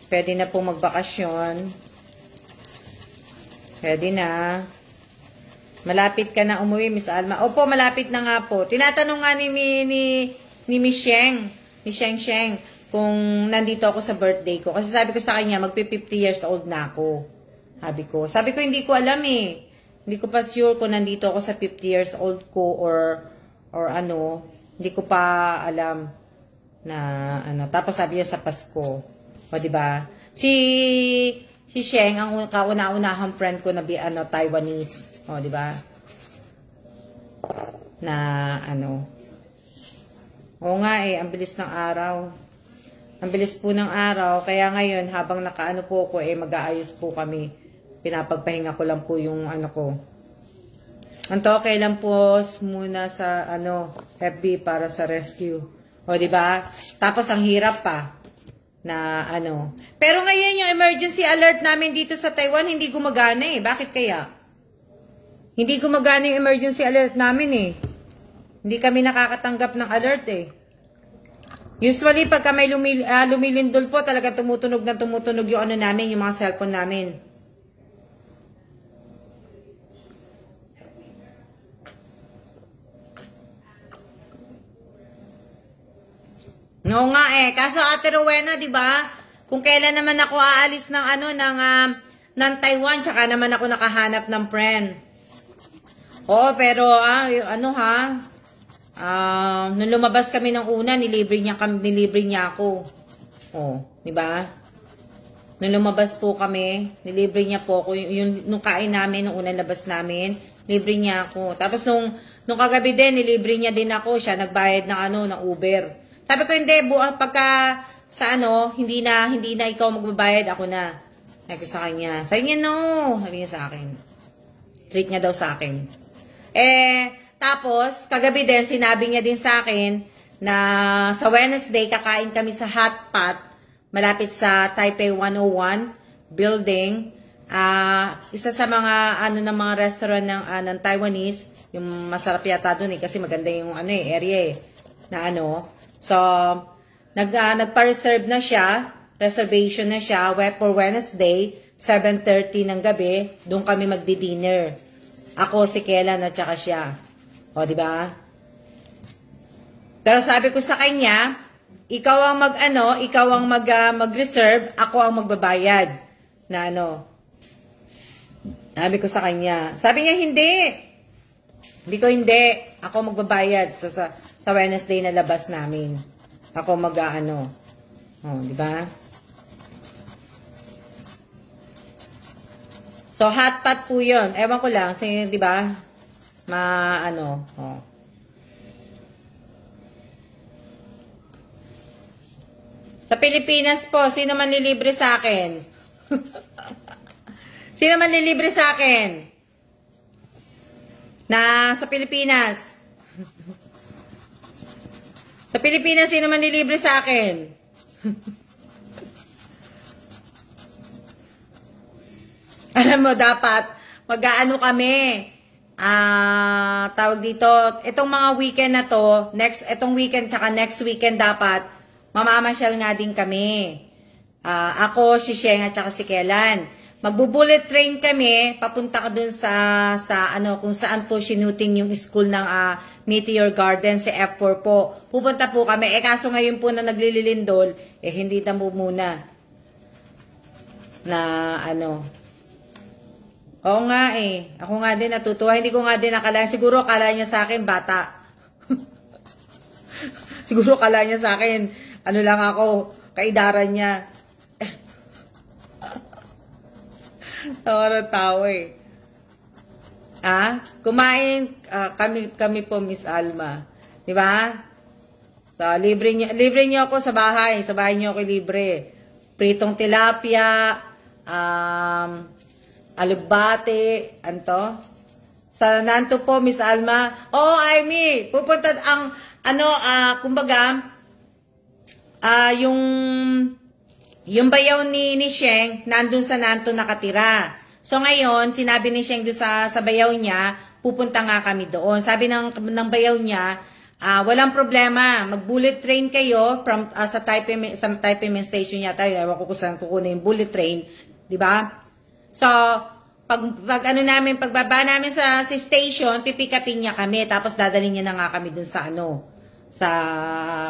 pwede na po magbakasyon. Pwede na. Malapit ka na umuwi, Miss Alma. Opo, malapit na nga po. Tinatanong nga ni Miss Sheng, ni Sheng, kung nandito ako sa birthday ko. Kasi sabi ko sa kanya, magpi-50 years old na ako. Sabi ko, hindi ko alam eh. Hindi ko pa sure kung nandito ako sa 50 years old ko or hindi ko pa alam na Tapos sabi niya sa Pasko. O, diba? Si Sheng, ang kauna-unahang friend ko na Taiwanese. O, diba? Oo nga ang bilis ng araw. Ang bilis po ng araw. Kaya ngayon, habang nakaano po ako, mag-aayos po kami. Pinapagpahinga ko lang po yung ko. Okay lang po muna sa FB para sa rescue. O, diba? Tapos ang hirap pa na Pero ngayon yung emergency alert namin dito sa Taiwan hindi gumagana eh. Bakit kaya? Hindi gumagana yung emergency alert namin Hindi kami nakakatanggap ng alert Usually pagka may lumilindol po talaga tumutunog yung namin, yung mga cellphone namin. Oo nga Kaso Ate Rowena, 'di ba? Kung kailan naman ako aalis ng ng Taiwan, tsaka naman ako nakahanap ng friend. Oo, pero nung lumabas kami ng una, nilibre niya ako. Oh, 'di ba? Nung lumabas po kami, nilibre niya po ako nung kain namin nung unang labas namin, libre niya ako. Tapos nung kagabi din, nilibre niya din ako, siya nagbayad ng ng Uber. Sabi ko, hindi, pagka sa hindi na ikaw magbabayad, ako na. Sabi ko sa kanya. Sabi niya, no. Sabi niya sa akin. Treat niya daw sa akin. Tapos, kagabi din, sinabi niya din sa akin na sa Wednesday, kakain kami sa Hot Pot, malapit sa Taipei 101 building. Isa sa mga, ng mga restaurant ng Taiwanese, yung masarap yata dun kasi maganda yung area na So, nagpa-reserve na siya, reservation na siya, for Wednesday, 7:30 ng gabi, doon kami magdi-dinner. Ako, si Kellan at saka siya. O, di ba? Pero sabi ko sa kanya, ikaw ang mag-reserve, ako ang magbabayad. Na Sabi ko sa kanya. Sabi niya, hindi. Hindi ko hindi. Ako magbabayad sa Wednesday na labas namin. Ako di ba? So, hot pot po yun. Ewan ko lang. Di ba? Sa Pilipinas po, sino man lilibre sa akin? Sino man lilibre sa akin? Sa Pilipinas. Sa Pilipinas, sino man lilibre sa akin? Alam mo, dapat, mag-aano kami. tawag dito, itong mga weekend na to, itong weekend tsaka next weekend dapat, mamamasyal nga din kami. Ako, si Sheng at saka si Kelan. Magbo-bullet train kami, papunta ka dun sa kung saan po sinuting yung school ng Meteor Garden, sa F4 po. Pupunta po kami. Kaso ngayon po na naglililindol, hindi na po muna. Oo nga Ako nga din natutuwa. Hindi ko nga din nakala. Siguro akala niya sa akin, bata. Siguro akala niya sa akin, lang ako, kaidaran niya. Tawa ng tao kumain kami po, Miss Alma. Di ba? So, libre niyo ako sa bahay. Sa bahay niyo ako libre. Pritong tilapia, alugbate, Sa nanto po, Miss Alma. Amy, pupunta kumbaga, yung bayaw ni Sheng, nandun sa nanto nakatira. So ngayon, sinabi ni Sheng doon sa bayaw niya, pupunta nga kami doon. Sabi ng bayaw niya, walang problema, mag-bullet train kayo from sa Taipei Main Station yata. Ewan ko kung saan kukunin yung bullet train, di ba? So, pagbaba namin sa station, pipikapin niya kami, tapos dadalhin niya na nga kami doon sa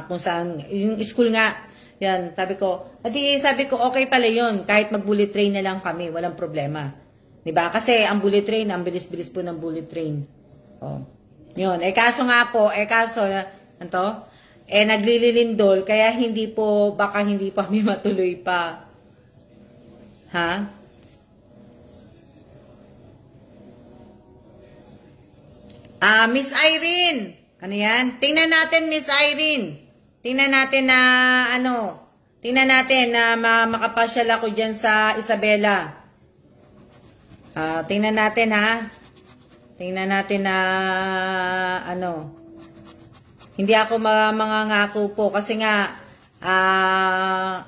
kung saan, yung school nga. Yan, sabi ko, okay pala yun, kahit mag-bullet train na lang kami, walang problema. Diba? Kasi ang bullet train, ang bilis-bilis po ng bullet train. Yun. Kaso nga po, naglililindol, kaya baka hindi pa kami matuloy pa. Miss Irene, ano yan? Tingnan natin, Miss Irene. Tingnan natin na makapasyal ako dyan sa Isabela. Tingnan natin Tingnan natin na hindi ako mangangako po kasi nga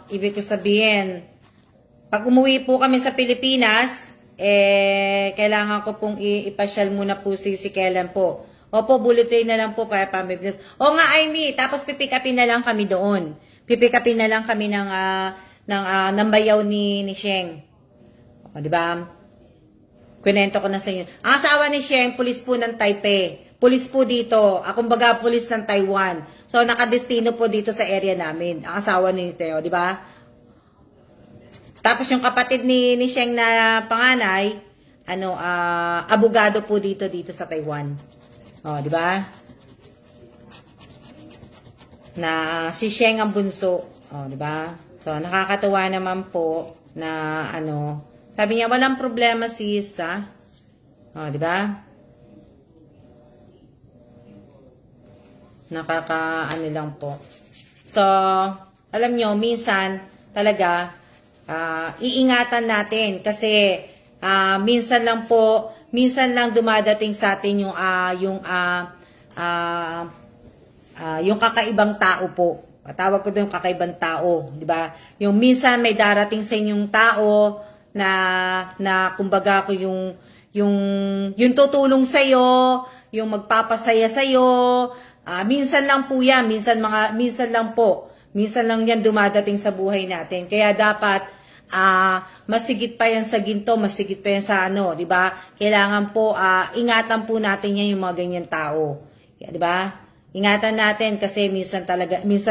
ibig ko sabihin, pag umuwi po kami sa Pilipinas, kailangan ko pong ipasyal muna po si Kelan po. Opo, bullet train na lang po para pambibilis. Nga, Amy, tapos pipikapin na lang kami doon. Pipikapin na lang kami ng bayaw ni Sheng. Di ba? Kwento ko na sa inyo. Ang asawa ni Sheng, pulis po ng Taipei. Pulis po dito. Kumbaga, pulis ng Taiwan. So, nakadestino po dito sa area namin. Ang asawa ni Theo, di ba? Tapos yung kapatid ni Sheng na panganay, abogado po dito sa Taiwan. Di ba? Na si Sheng ang bunso. Di ba? So, nakakatuwa naman po na sabi niya, walang problema sis, di ba? Lang po. So, alam nyo, minsan, talaga, iingatan natin. Kasi, minsan lang dumadating sa atin yung kakaibang tao po. Tawag ko doon yung kakaibang tao, di ba? Yung minsan may darating sa inyong tao, na kumbaga ko yung tutulong sa iyo, yung magpapasaya sa iyo. Minsan lang po 'yan, minsan lang 'yan dumadating sa buhay natin. Kaya dapat masigit pa 'yan sa ginto, masigit pa 'yan sa di ba? Kailangan po ingatan po natin 'yan yung mga ganyan tao. Di ba? Ingatan natin kasi minsan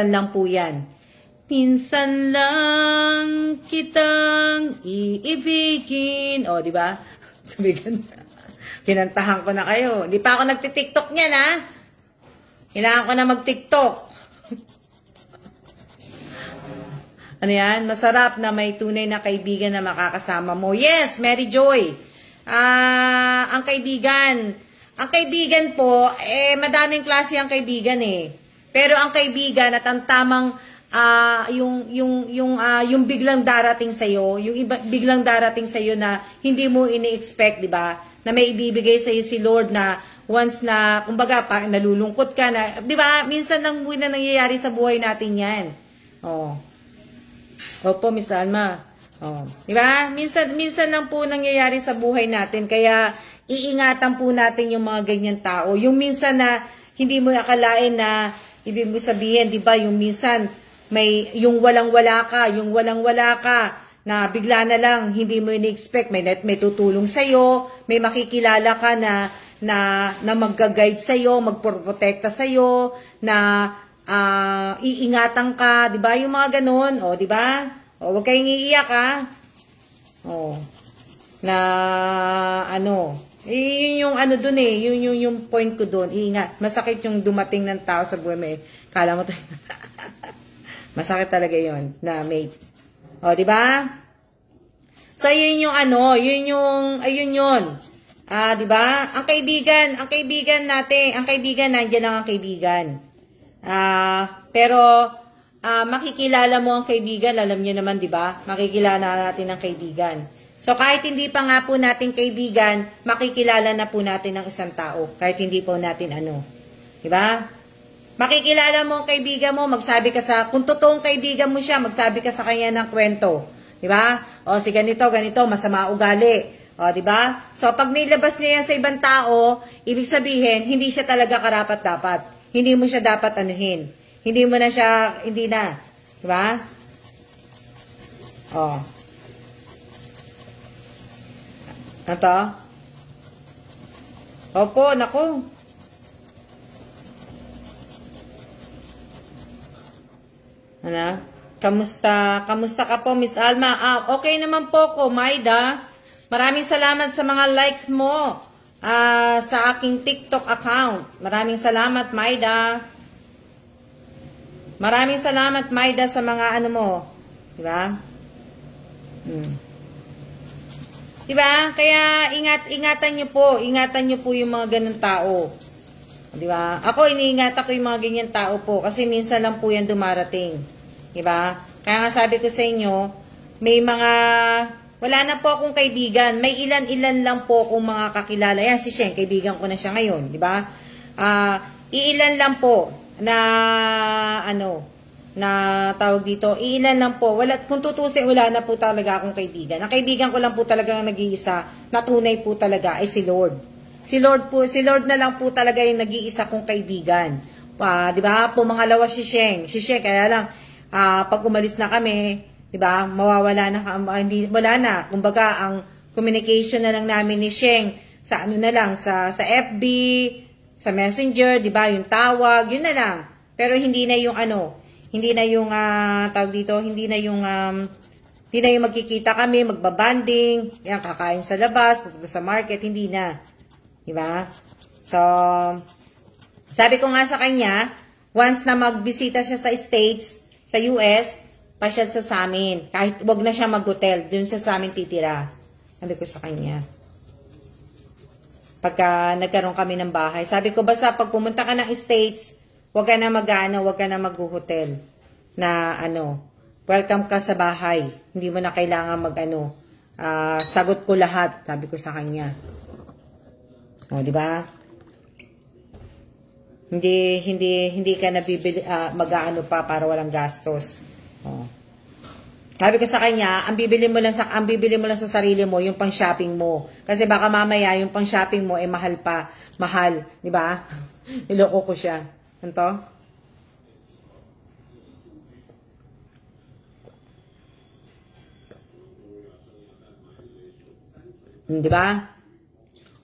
lang po 'yan. Minsan lang kitang iibigin. Di ba? Sabi ganda. Kinantahan ko na kayo. Hindi pa ako nagtitiktok niyan, Kailangan ko na mag-tiktok. Yan? Masarap na may tunay na kaibigan na makakasama mo. Yes, Mary Joy. Ang kaibigan po, madaming klase ang kaibigan Pero ang kaibigan at ang tamang yung biglang darating sa iyo, biglang darating sa iyo na hindi mo ini-expect, 'di ba? Na may ibibigay sa iyo si Lord na once na kumbaga nalulungkot ka na, 'di ba? Minsan lang muna nangyayari sa buhay natin 'yan. Opo, Miss Alma. 'Di ba? Minsan lang po nangyayari sa buhay natin kaya iingatan po natin yung mga ganyan tao. Yung minsan na hindi mo akalain na ibig mo sabihin, di ba, yung minsan may yung walang-wala ka, na bigla na lang hindi mo ini-expect, may tutulong sa'yo, may makikilala ka na magga-guide sa'yo, magprotekta sa'yo, na iingatan ka, di ba? Yung mga ganun, o, di ba? O, huwag kayong iiyak, ha? O, na, yun yung dun yun yung point ko dun, iingat. Masakit yung dumating ng tao sa buhay mo, kala mo tayo, masakit talaga yun, na mate. O, di ba? So, yun yung ayun yun. Di ba? Ang kaibigan natin, nandiyan lang ang kaibigan. Pero, makikilala mo ang kaibigan, alam niyo naman, di ba? Makikilala natin ang kaibigan. So, kahit hindi pa nga po natin kaibigan, makikilala na po natin ang isang tao. Kahit hindi po natin di ba? Makikilala mo ang kaibigan mo, magsabi ka kung totoong kaibigan mo siya, magsabi ka sa kanya ng kwento. Di ba? O, si ganito, masama ugali. O, di ba? So, pag nilabas niya yan sa ibang tao, ibig sabihin, hindi siya talaga karapat-dapat. Hindi mo siya dapat anuhin. Hindi mo na siya, hindi na. Di ba? O. Ito? Opo, naku. Kamusta ka po, Miss Alma? Okay naman po ko, Maida. Maraming salamat sa mga likes mo sa aking TikTok account. Maraming salamat, Maida. Maraming salamat, Maida, sa mga mo. Diba? Diba? Kaya ingatan nyo po. Ingatan nyo po yung mga ganun tao. Diba? Ako, iniingatan ko yung mga ganyan tao po. Kasi minsan lang po yan dumarating. Diba? Kaya nga sabi ko sa inyo, may mga, wala na po akong kaibigan. May ilan-ilan lang po akong mga kakilala. Yan, si Sheng, kaibigan ko na siya ngayon. Diba? Iilan lang po na, na tawag dito, iilan lang po. Kung tutusin, wala na po talaga akong kaibigan. Ang kaibigan ko lang po talaga nag-iisa, na tunay po talaga, ay si Lord. Si Lord na lang po talaga yung nag-iisa kong kaibigan. Diba? Pumangalawa si Sheng. Si Sheng, kaya lang, pag umalis na kami, 'di ba? Mawawala na wala na. Kumbaga ang communication na lang namin ni Sheng sa na lang sa FB, sa Messenger, 'di ba? Yung tawag, yun na lang. Pero hindi na yung hindi na yung tawag dito, hindi na yung magkikita kami, magbabanding, yan kakain sa labas, pupunta sa market, hindi na. 'Di ba? So sabi ko nga sa kanya, once na magbisita siya sa States, sa US, pasyal sa amin. Kahit wag na siya mag-hotel, dun siya sa amin titira. Sabi ko sa kanya. Pagka nagkaroon kami ng bahay, sabi ko basta pag pumunta ka ng States, wag ka na wag ka na mag-hotel. Na welcome ka sa bahay. Hindi mo na kailangan sagot ko lahat, sabi ko sa kanya. O, di ba? Hindi ka nabibili mag-aano pa para walang gastos. Oh. Sabi ko sa kanya, ang bibili mo lang sa sarili mo yung pang-shopping mo. Kasi baka mamaya yung pang-shopping mo mahal, di ba? Niloko ko siya. Ano? Di ba?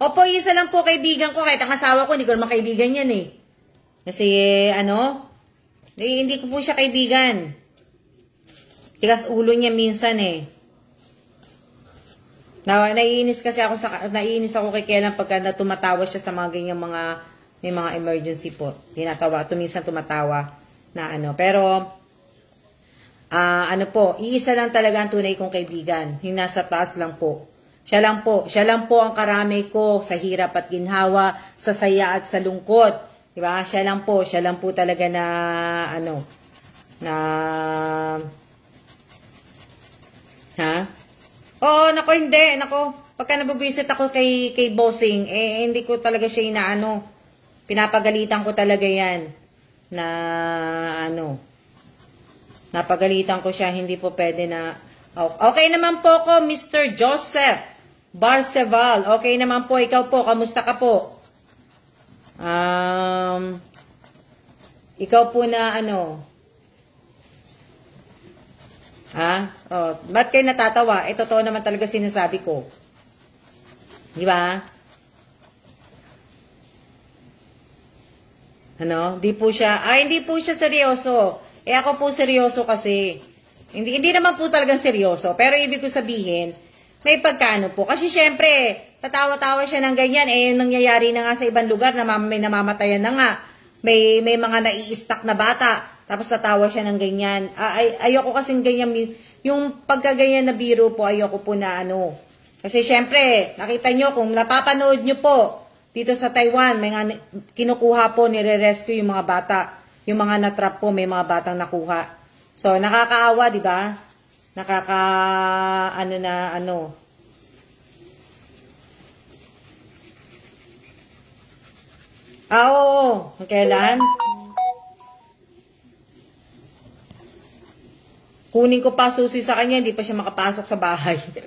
Opo, isa lang po kaibigan ko. Kahit ang asawa ko, hindi ko naman kaibigan yan eh. Kasi, hindi ko po siya kaibigan. Tigas ulo niya minsan eh. Naiinis ako kay Kailan pagka tumatawa siya sa mga ganyang may mga emergency po. Minsan tumatawa na Pero, iisa lang talaga ang tunay kong kaibigan. Yung nasa taas lang po. Siya lang po ang karamay ko sa hirap at ginhawa, sa saya at sa lungkot. Diba? Siya lang po talaga na, Oo, hindi, pagka nabubisit ako kay Bossing, hindi ko talaga siya pinapagalitan ko talaga yan, napagalitan ko siya, hindi po pwede na, okay naman po ko, Mr. Joseph, Barceval. Okay naman po. Ikaw po, kamusta ka po? Ikaw po na ano? Ha? Oh, ba't kayo natatawa? Totoo naman talaga sinasabi ko. Di ba? Ano? Hindi po siya seryoso. Ako po seryoso kasi. Hindi naman po talagang seryoso. Pero ibig ko sabihin, may pagkaano po. Kasi syempre, tatawa-tawa siya ng ganyan. Yung nangyayari na nga sa ibang lugar na may namamatayan na nga. May mga nai-stack na bata. Tapos tatawa siya ng ganyan. Ayoko kasing ganyan. Yung pagkaganyan na biro po, ayoko po na ano. Kasi syempre, nakita nyo, kung napapanood nyo po, dito sa Taiwan, may nga kinukuha po, nire-rescue yung mga bata. Yung mga natrap po, may mga batang nakuha. So, nakakaawa, di ba? Oo. Kailan? Kunin ko pa susi sa kanya, hindi pa siya makapasok sa bahay. Hindi.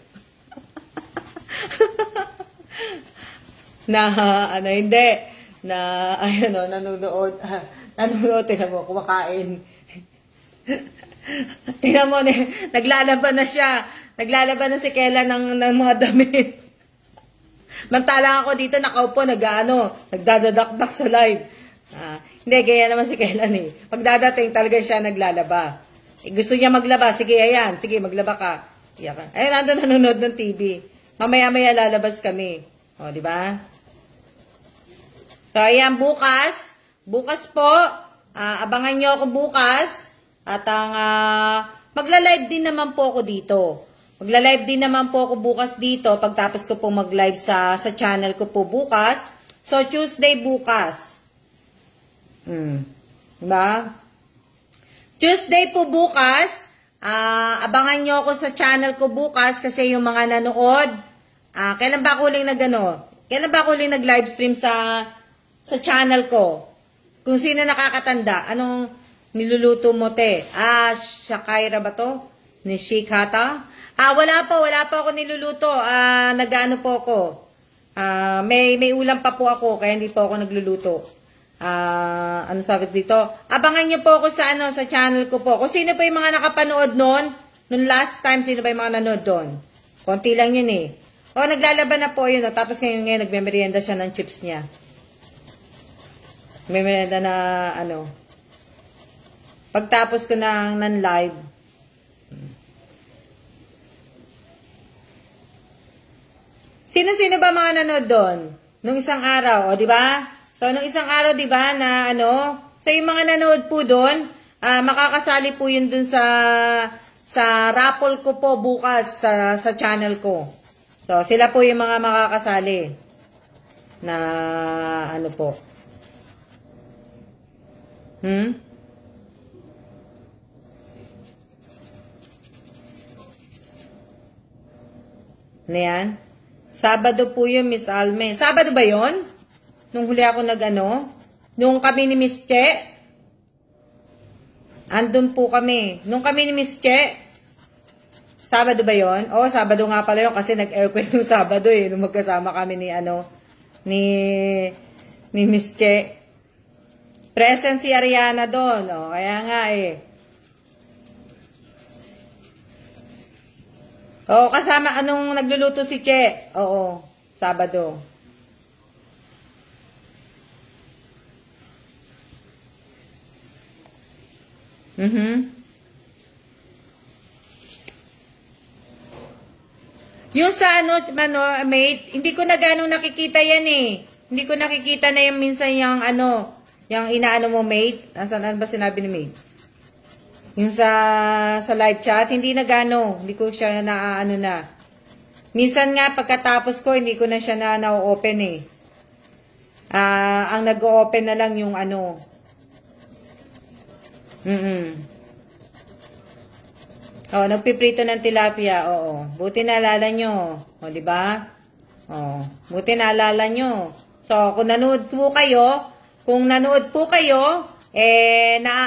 Nanonood. Tingnan mo, kumakain. Tingnan mo, naglalaban na siya. Naglalaban na si Kela ng mga damit. Mantala ako dito, nakaupo, nagdadadakdak sa live. Hindi, gaya naman si Kela eh. Pagdadating, talaga siya naglalaba. Gusto niya maglaba, sige, ayan. Sige, maglaba ka. Ayun, nandun nanonood ng TV. Mamaya-maya lalabas kami. O, di ba? So, ayan, bukas po, abangan nyo ako bukas. At magla-live din naman po ako dito. Magla-live din naman po ako bukas dito. Pagtapos ko po mag-live sa channel ko po bukas. So, Tuesday bukas. Diba? Tuesday po bukas. Abangan nyo ako sa channel ko bukas kasi yung mga nanood. Kailan ba ako uling Kailan ba ako uling nag-livestream sa channel ko? Kung sino nakakatanda, anong niluluto mo, te? Shakaira ba to? Ni Shikata? Wala po ako niluluto. Nag-ano po ako. May ulam pa po ako, kaya hindi po ako nagluluto. Ano sabi dito? Abangan niyo po ako sa channel ko po. Kung sino pa yung mga nakapanood noon last time, sino pa yung mga nanood doon? Konti lang yun eh. Naglalaban na po yun. Tapos ngayon nagme-merienda siya ng chips niya. May merienda na pagtapos ko ng live. Sino-sino ba mga nanood doon? Nung isang araw, di ba? So, nung isang araw, di ba, na so yung mga nanood po doon, makakasali po yun doon sa raffle ko po bukas sa channel ko. So, sila po yung mga makakasali na po. Ano yan? Sabado po yun, Miss Alme. Sabado ba yun? Nung huli ako nung kami ni Miss Che, andun po kami. Nung kami ni Miss Che, Sabado ba yun? Sabado nga pala yun kasi nag-airquake nung Sabado nung magkasama kami ni Miss Che. Present si Ariana doon, kaya nga kasama anong nagluluto si Che? Sabado. Yung sa mate, hindi ko na ganong nakikita yan Hindi ko nakikita na yung minsan yung yung inaano mo, mate. Nasaan ba sinabi ni mate? Yung sa live chat, hindi na gano. Hindi ko siya naaano na. Minsan nga, pagkatapos ko, hindi ko na siya na-open Ang nag-open na lang yung nagpiprito ng tilapia, Buti naalala nyo. Di ba? Buti naalala nyo. So, kung nanood po kayo,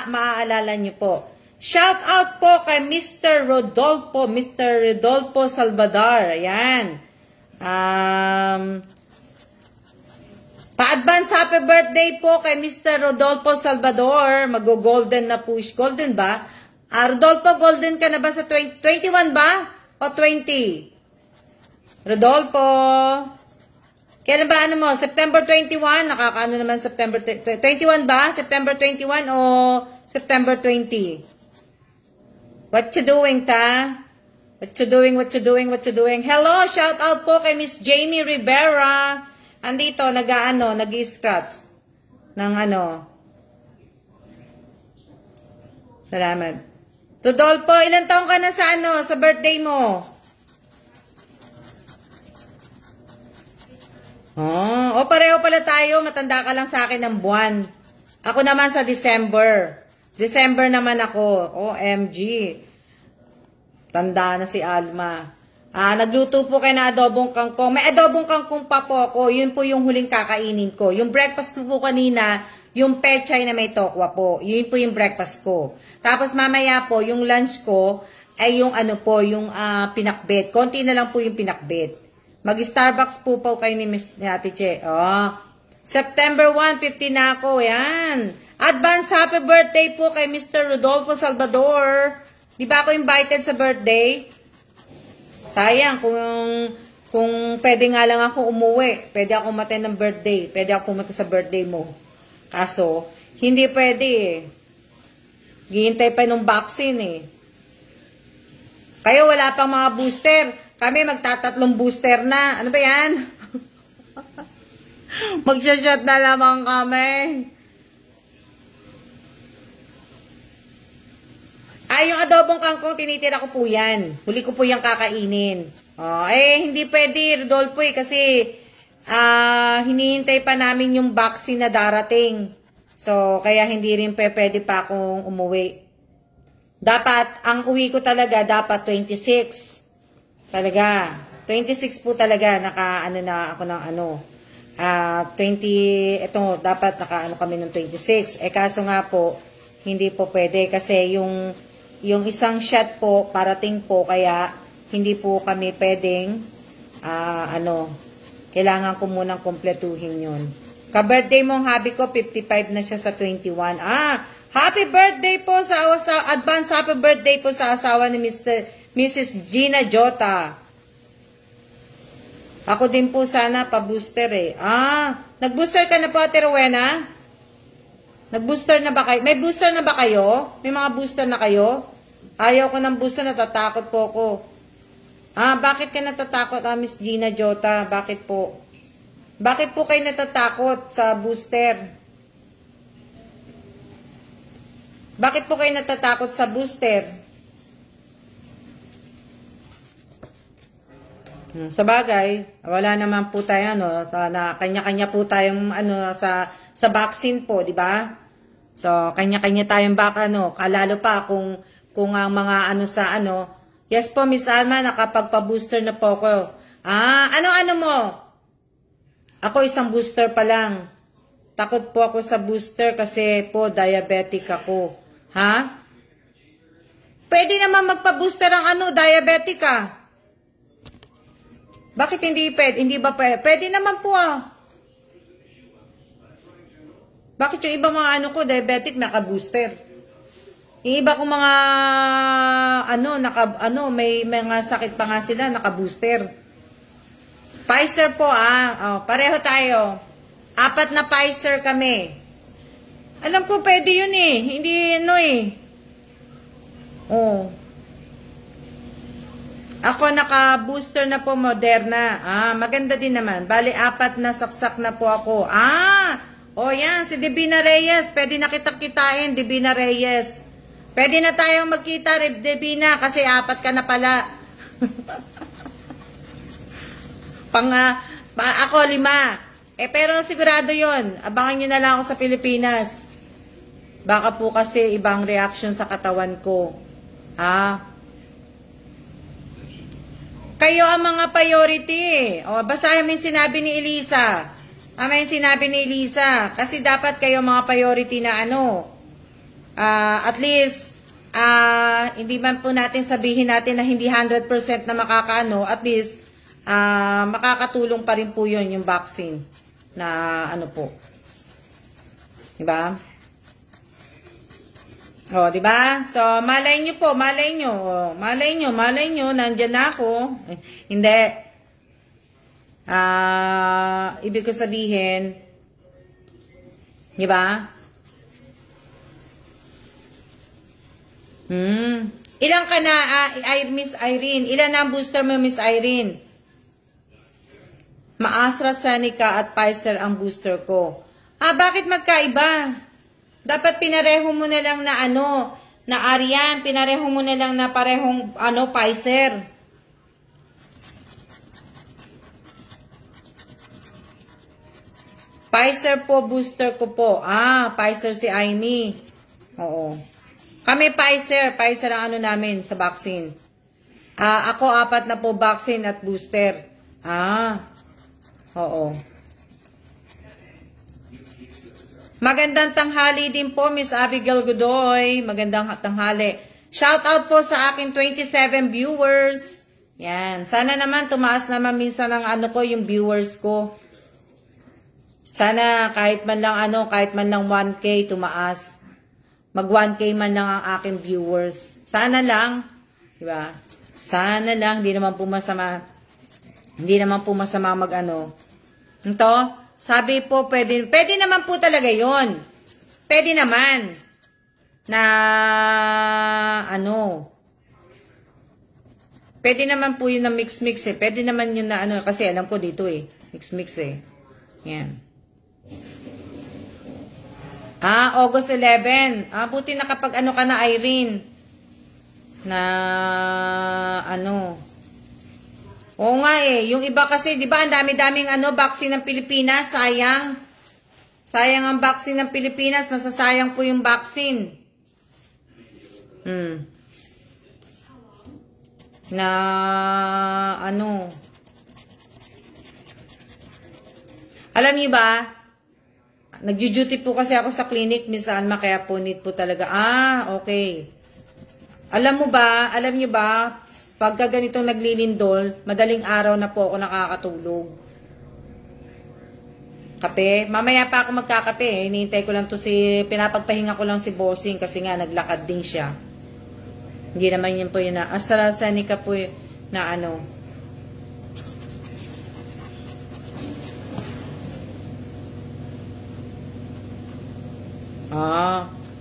maaalala nyo po. Shout out po kay Mr. Rodolfo Salvador. Ayan. Pa-advance happy birthday po kay Mr. Rodolfo Salvador. Mag-golden na push. Golden ba? Rodolfo, golden ka na ba sa 21 ba? O 20? Rodolfo. Kailan ba ano mo? September 21? Nakakaano naman September 21 ba? September 21 o September 20? What you doing, ta? What you doing? What you doing? What you doing? Hello, shout out po kay Miss Jamie Rivera. Andito, nag-scratch ng ano. Salamat. Rodolfo, ilan taong ka na sa ano, sa birthday mo? Pareho pala tayo. Matanda ka lang sa akin ng buwan. Ako naman sa December. December naman ako. OMG. Tanda na si Alma. Nagluto po kayo na adobong kangkong. May adobong kangkong pa po ako. Yun po yung huling kakainin ko. Yung breakfast ko po kanina, yung pechay na may tokwa po. Yun po yung breakfast ko. Tapos mamaya po, yung lunch ko ay yung ano po, yung pinakbet. Konti na lang po yung pinakbet. Mag-Starbucks po kayo ni Ate Che. September 1, 50 na ako. Yan. Advance happy birthday po kay Mr. Rodolfo Salvador. Di ba ako invited sa birthday? Sayang, kung pwede nga lang ako umuwi, pwede ako umattend ng birthday, pwede ako pumunta sa birthday mo. Kaso, hindi pwede eh. Gihintay pa nung vaccine eh. Kayo wala pang mga booster. Kami magtatatlong booster na. Ano ba yan? Magsha-shot na lamang kami. Yung adobong kangkong, tinitira ko po yan. Huli ko po yung kakainin. Hindi pwede, Rodolfo kasi hinihintay pa namin yung vaccine na darating. So, kaya hindi rin pwede pa akong umuwi. Dapat, ang uwi ko talaga, dapat 26. Talaga. 26 po talaga, naka-ano na ako ng ano. 20, ito, dapat naka-ano kami ng 26. Kaso nga po, hindi po pwede kasi yung isang shot po, parating po, kaya hindi po kami pwedeng, kailangan ko munang kumpletuhin yun. Ka-birthday mong hubby ko, 55 na siya sa 21. Happy birthday po sa advance happy birthday po sa asawa ni Mrs. Gina Jota. Ako din po sana pa-booster eh. Nag-booster ka na po, Ate Rowena? Nag-booster na ba kayo? May booster na ba kayo? May mga booster na kayo? Ayaw ko ng booster, natatakot po ako. Bakit ka natatakot, Miss Gina Jota? Bakit po? Bakit po kayo natatakot sa booster? Bakit po kayo natatakot sa booster? Sa bagay, wala naman po tayo, kanya-kanya po tayong, sa vaccine po, di ba? So, kanya-kanya tayong lalo pa kung ang mga yes po, Miss Alma, nakapagpa-booster na po ako. Ano mo? Ako isang booster pa lang. Takot po ako sa booster kasi po, diabetic ako. Pwede naman magpa-booster ang diabetic ka. Bakit hindi pwede? Hindi ba pwede? Pwede naman po Bakit yung iba mga ko, diabetic, naka-booster? Yung iba kong mga, may mga sakit pa nga sila, naka-booster. Pfizer po, pareho tayo. 4 na Pfizer kami. Alam ko, pwede yun eh. Hindi, Ako, naka-booster na po, Moderna. Maganda din naman. Bali, 4 na saksak na po ako. Yan, si Divina Reyes. Pwede na kita-kitain, Divina Reyes. Pwede na tayong magkita, Divina, kasi 4 ka na pala. Ako, 5. Pero sigurado yon. Abangan nyo na lang ako sa Pilipinas. Baka po kasi ibang reaction sa katawan ko. Kayo ang mga priority. Basahin mo yung sinabi ni Elisa. May sinabi ni Elisa. Kasi dapat kayo mga priority na at least, hindi man po natin sabihin natin na hindi 100% na makakaano. At least, makakatulong pa rin po yun yung vaccine na ano po. Diba? O, diba? So, malay nyo po, malay nyo, nandyan na ako. Hindi. Ibig ko sabihin, diba? Ilan ka na, Miss Irene? Ilan na ang booster mo, Miss Irene? AstraZeneca at Pfizer ang booster ko. Bakit magkaiba? Dapat pinareho mo na lang na na Arian, pinareho mo na lang na parehong Pfizer. Pfizer po, booster ko po. Pfizer si Amy. Oo. Kami Pfizer ang namin sa vaccine. Ako 4 na po vaccine at booster. Oo. Magandang tanghali din po, Miss Abigail Godoy. Magandang tanghali. Shout out po sa aking 27 viewers. Yan. Sana naman tumaas naman minsan ang yung viewers ko. Sana kahit man lang kahit man lang 1K tumaas. Mag 1K man lang ang aking viewers. Sana lang, 'di ba? Sana lang, hindi naman po masama. Hindi naman po masama Ito, sabi po, pwede naman po talaga yon. Pwede naman na pwede naman po yun na mix-mix Pwede naman yun na kasi alam ko dito mix-mix Yan. August 11. Buti na kapag ka na, Irene. Na Oo nga yung iba kasi, di ba, ang dami-daming vaccine ng Pilipinas, sayang. Sayang ang vaccine ng Pilipinas, nasasayang po yung vaccine. Na alam niyo ba, nagjo-duty po kasi ako sa clinic, Miss Alma, kaya po need po talaga. Okay. Alam niyo ba, pagka ganitong naglilindol, madaling araw na po ako nakakatulog. Kape? Mamaya pa ako magkakape. Hinihintay ko lang pinapagpahinga ko lang si Bossing kasi nga naglakad din siya. Hindi naman yun po yun na AstraZeneca po yun, na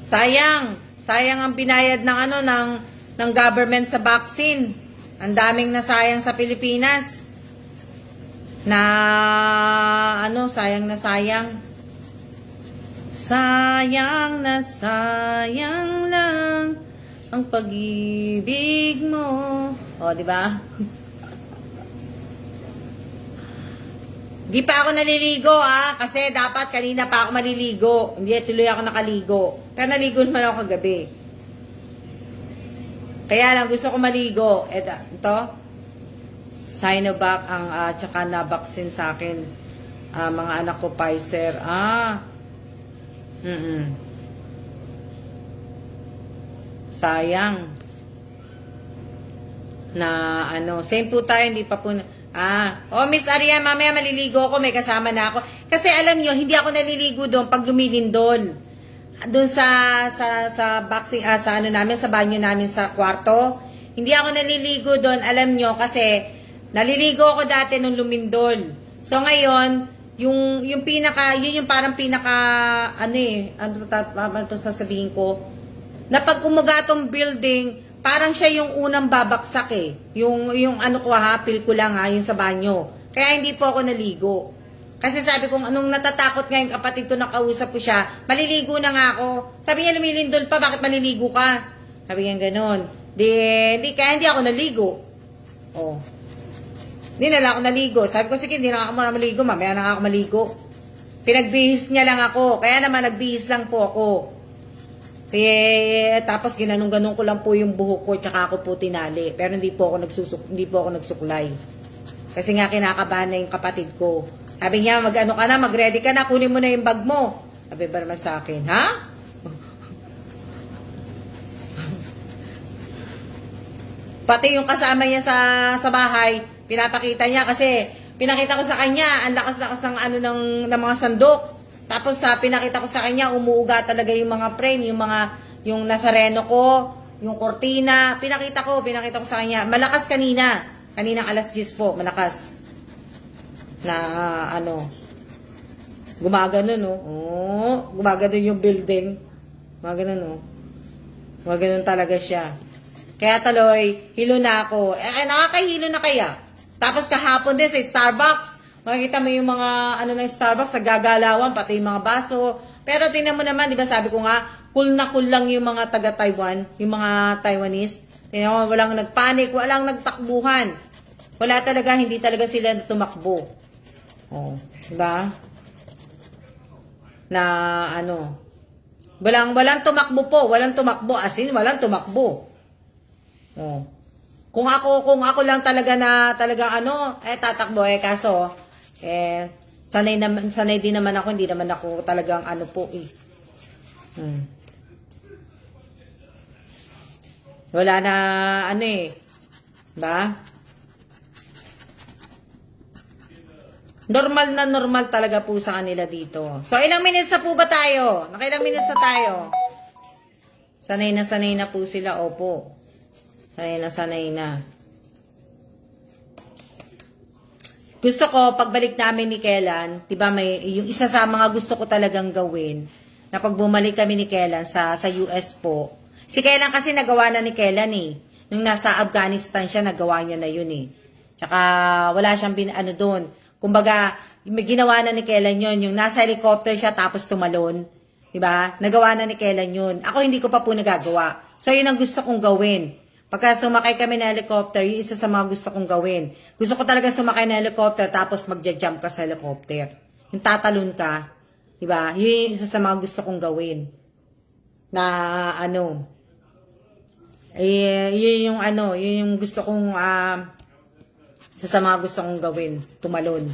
sayang. Sayang ang binayad ng government sa vaccine. Ang daming nasayang sa Pilipinas. Sayang na sayang. Sayang na sayang lang ang pag-ibig mo. Di ba? Di pa ako naliligo, kasi dapat kanina pa ako maliligo. Hindi tuloy ako nakaligo. Pero naligo naman ako kagabi. Kaya lang gusto ko maligo. Ito, Sinovac tsaka na vaccine sa akin. Mga anak ko Pfizer. Sayang. Na same po tayo, hindi pa po Miss Arian, mamaya maliligo ako, may kasama na ako. Kasi alam nyo, hindi ako naliligo doon pag lumilindol. Doon sa boxing, sa banyo namin sa kwarto. Hindi ako naliligo doon, alam nyo, kasi naliligo ako dati nung lumindol. So ngayon, yun yung parang sasabihin ko, na pag umugatong building, parang siya yung unang babaksak Yung feel ko lang yung sa banyo. Kaya hindi po ako naligo. Kasi sabi ko, anong natatakot ngayon kapatid ko, nakausap ko siya, maliligo na nga ako. Sabi niya, lumilindol pa, bakit maliligo ka? Sabi niya gano'n. Kaya hindi ako naligo. Hindi na lang ako naligo. Sabi ko, sige, hindi na ako maligo, mamaya na ako maligo. Pinagbihis niya lang ako. Kaya naman, nagbihis lang po ako. Tapos ginanong-ganong ko lang po yung buhok ko, tsaka ako po tinali. Pero hindi po ako nagsuklay. Kasi nga kinakabahan na yung kapatid ko. Sabi niya, mag-ready ka na, kunin mo na yung bag mo. Sabi ba naman sa akin, Pati yung kasama niya sa bahay, pinapakita niya kasi pinakita ko sa kanya, ang lakas-lakas ng ano ng mga sandok. Tapos pinakita ko sa kanya, umuuga talaga yung mga frame, yung nasa reno ko, yung kortina. Pinakita ko sa kanya. Malakas kaninang alas 10 po, malakas. Na gumagano no. Oh, gumagano yung building. Gumagano no. Gumagano talaga siya. Kaya taloy, hilo na ako. Nakakahilo na kaya. Tapos kahapon din sa Starbucks, makikita mo yung mga ng Starbucks, naggagalawan, pati yung mga baso. Pero tingnan mo naman, di ba sabi ko nga, cool na cool lang yung mga taga-Taiwan, yung mga Taiwanese. Tingnan mo, walang nagpanik, walang nagtakbuhan. Wala talaga, hindi talaga sila tumakbo. Oh, di ba? Na walang tumakbo po, walang tumakbo, as in, walang tumakbo. Oh. Kung ako lang talaga na tatakbo kaso sanay din naman ako, hindi naman ako talagang po Wala na ba? Normal talaga po sa kanila dito. So ilang minutes na po ba tayo? Nakailang minutes na tayo? Sanay na po sila, opo. Sanay na. Gusto ko, pagbalik namin ni Kellan, diba yung isa sa mga gusto ko talagang gawin, na pag bumalik kami ni Kellan sa US po. Si Kellan kasi nagawa na ni Kellan Nung nasa Afghanistan siya, nagawa niya na yun Tsaka wala siyang doon. Kumbaga, ginawa na ni Kellan yun. Yung nasa helicopter siya tapos tumalon. Diba? Nagawa na ni Kellan yun. Ako hindi ko pa po nagagawa. So yun ang gusto kong gawin. Pagka sumakay kami na helicopter, yung isa sa mga gusto kong gawin. Gusto ko talaga sumakay na helicopter tapos magja-jump ka sa helicopter. Yung tatalon ka. Diba? Yun yung isa sa mga gusto kong gawin. Na yun yung gusto kong isa sa mga gusto kong gawin. Tumalon.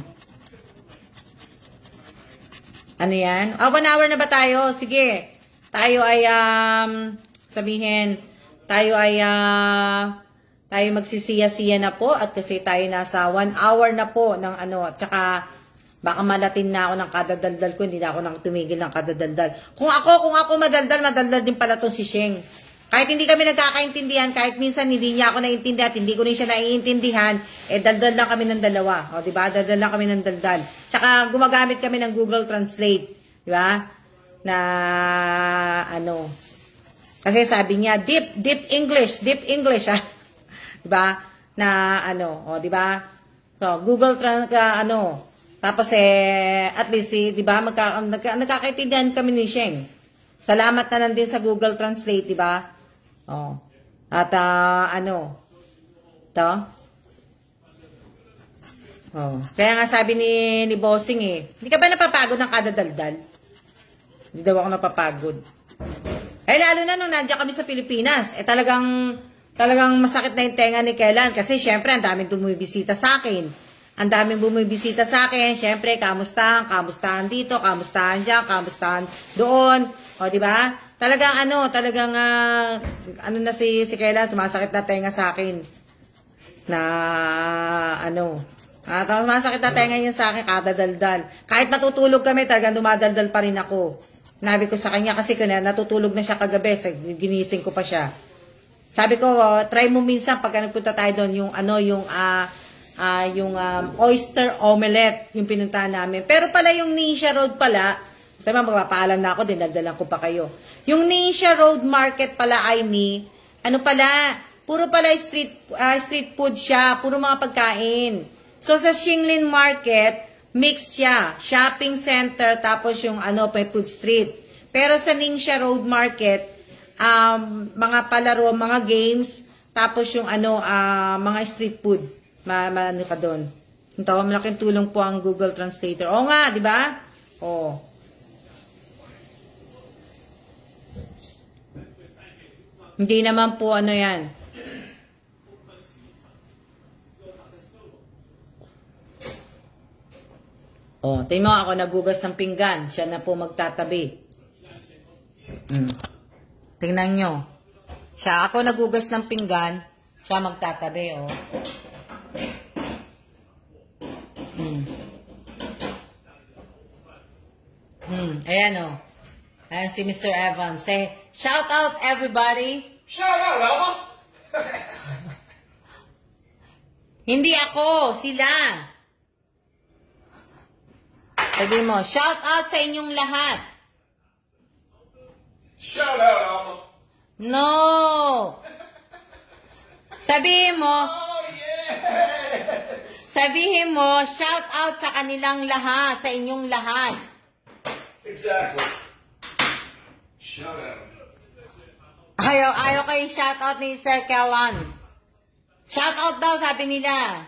Ano yan? 1 hour na ba tayo? Sige. Tayo ay tayo magsisiya-siya na po at kasi tayo nasa 1 hour na po ng at saka baka malatin na ako ng kadadaldal ko, hindi na ako nang tumigil ng kadadaldal. Kung ako madaldal din pala tong si Sheng. Kahit hindi kami nagkakaintindihan, kahit minsan hindi niya ako naiintindihan at hindi ko rin siya naiintindihan, daldal lang kami ng dalawa. O, diba? Daldal lang kami ng daldal. Tsaka gumagamit kami ng Google Translate. Diba? Na kasi sabi niya, deep English, diba? Na diba? So, Google tapos at least, diba, nagkakaintindihan kami ni Sheng. Salamat na lang din sa Google Translate, diba? Oh. At, to? Oh. Kaya nga sabi ni Bossing hindi ka ba napapagod ng kadadaldal? Hindi daw ako napapagod. Lalo na nung nandiyan kami sa Pilipinas, talagang masakit na yung tenga ni Kellan. Kasi syempre, ang daming bumibisita sa akin. Ang daming bumibisita sa akin. Syempre, kamustahan dito, kamustahan dyan, kamustahan doon. O, diba? Talagang na si Kellan, sumasakit na tenga sa akin. Na, sumasakit na tenga niya sa akin, kadadaldal. Kahit matutulog kami, talagang dumadaldal pa rin ako. Nabi ko sa kanya kasi natutulog na siya kagabi, ginising ko pa siya. Sabi ko, try mo minsan pagka nagpunta tayo doon yung oyster omelette yung pinuntahan namin. Pero pala yung Nisha Road pala, sabi mo magpapaalam na ako, dinagdalan ko pa kayo. Yung Nisha Road Market pala puro pala street food siya, puro mga pagkain. So sa Shinglin Market, mix siya, shopping center, tapos yung food street. Pero sa Ningxia Road Market, mga palaro, mga games, tapos yung mga street food. Ka doon. Ito, malaking tulong po ang Google Translator. Oo nga, di ba? Oo. Hindi naman po yan. Tingnan mo ako nagugas ng pinggan. Siya na po magtatabi. Tingnan nyo. Ako nagugas ng pinggan. Siya magtatabi, Ayan o. Ayan si Mr. Evans. Say, shout out everybody. Shout out, Alma! Hindi ako, sila. Sabi mo, shout out sa inyong lahat. Shout out, Alma! No. Sabihin mo, Oh, yeah! sabihin mo, shout out sa kanilang lahat, sa inyong lahat. Exactly. Shout out. Ayaw kayo shout out ni Sir Kellan. Shout out daw, sabi nila.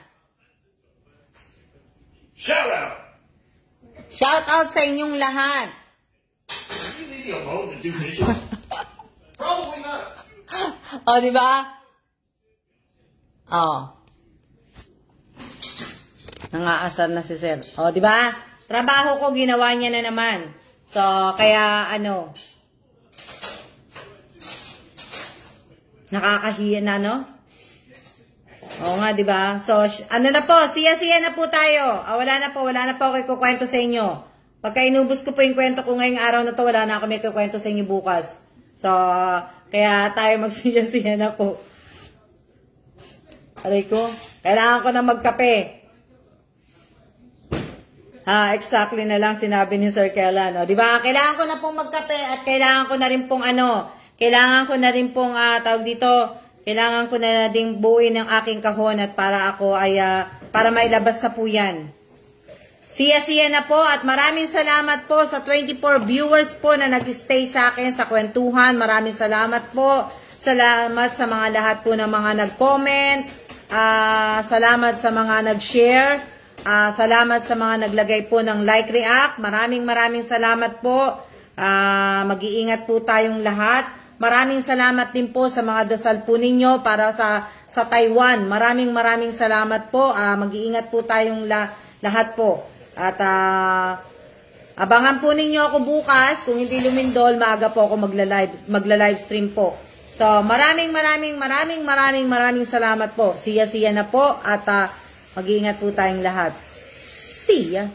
Shout out! Shout out sa inyong lahat. Do you leave me alone to do dishes? Probably not. O, di ba? O. Nangaasar na si Sir. O, di ba? Trabaho ko, ginawa niya na naman. So, kaya, nakakahiya na, no? Oo nga, di ba? So, na po, siya-siya na po tayo. Wala na po ako ikukwento sa inyo. Pagka inubos ko po yung kwento ko ngayong araw na to, wala na ako may kukwento sa inyo bukas. So, kaya tayo magsiya-siya na po. Aray ko, kailangan ko na magkape. Exactly na lang sinabi ni Sir Kellan. O, di ba? Kailangan ko na pong magkape at kailangan ko na rin pong tawag dito, kailangan ko na ding buuin ang aking kahon at para ako ay, para mailabas na po yan. Siya-siya na po at maraming salamat po sa 24 viewers po na nag-stay sa akin sa kwentuhan. Maraming salamat po. Salamat sa mga lahat po ng mga nag-comment. Salamat sa mga nag-share. Salamat sa mga naglagay po ng like react. Maraming salamat po. Mag-iingat po tayong lahat. Maraming salamat din po sa mga dasal po ninyo para sa Taiwan. Maraming salamat po. Mag-iingat po tayong lahat po. At abangan po ninyo ako bukas. Kung hindi lumindol, maaga po ako magla-live stream po. So, maraming salamat po. Siya na po at mag-iingat po tayong lahat. See ya!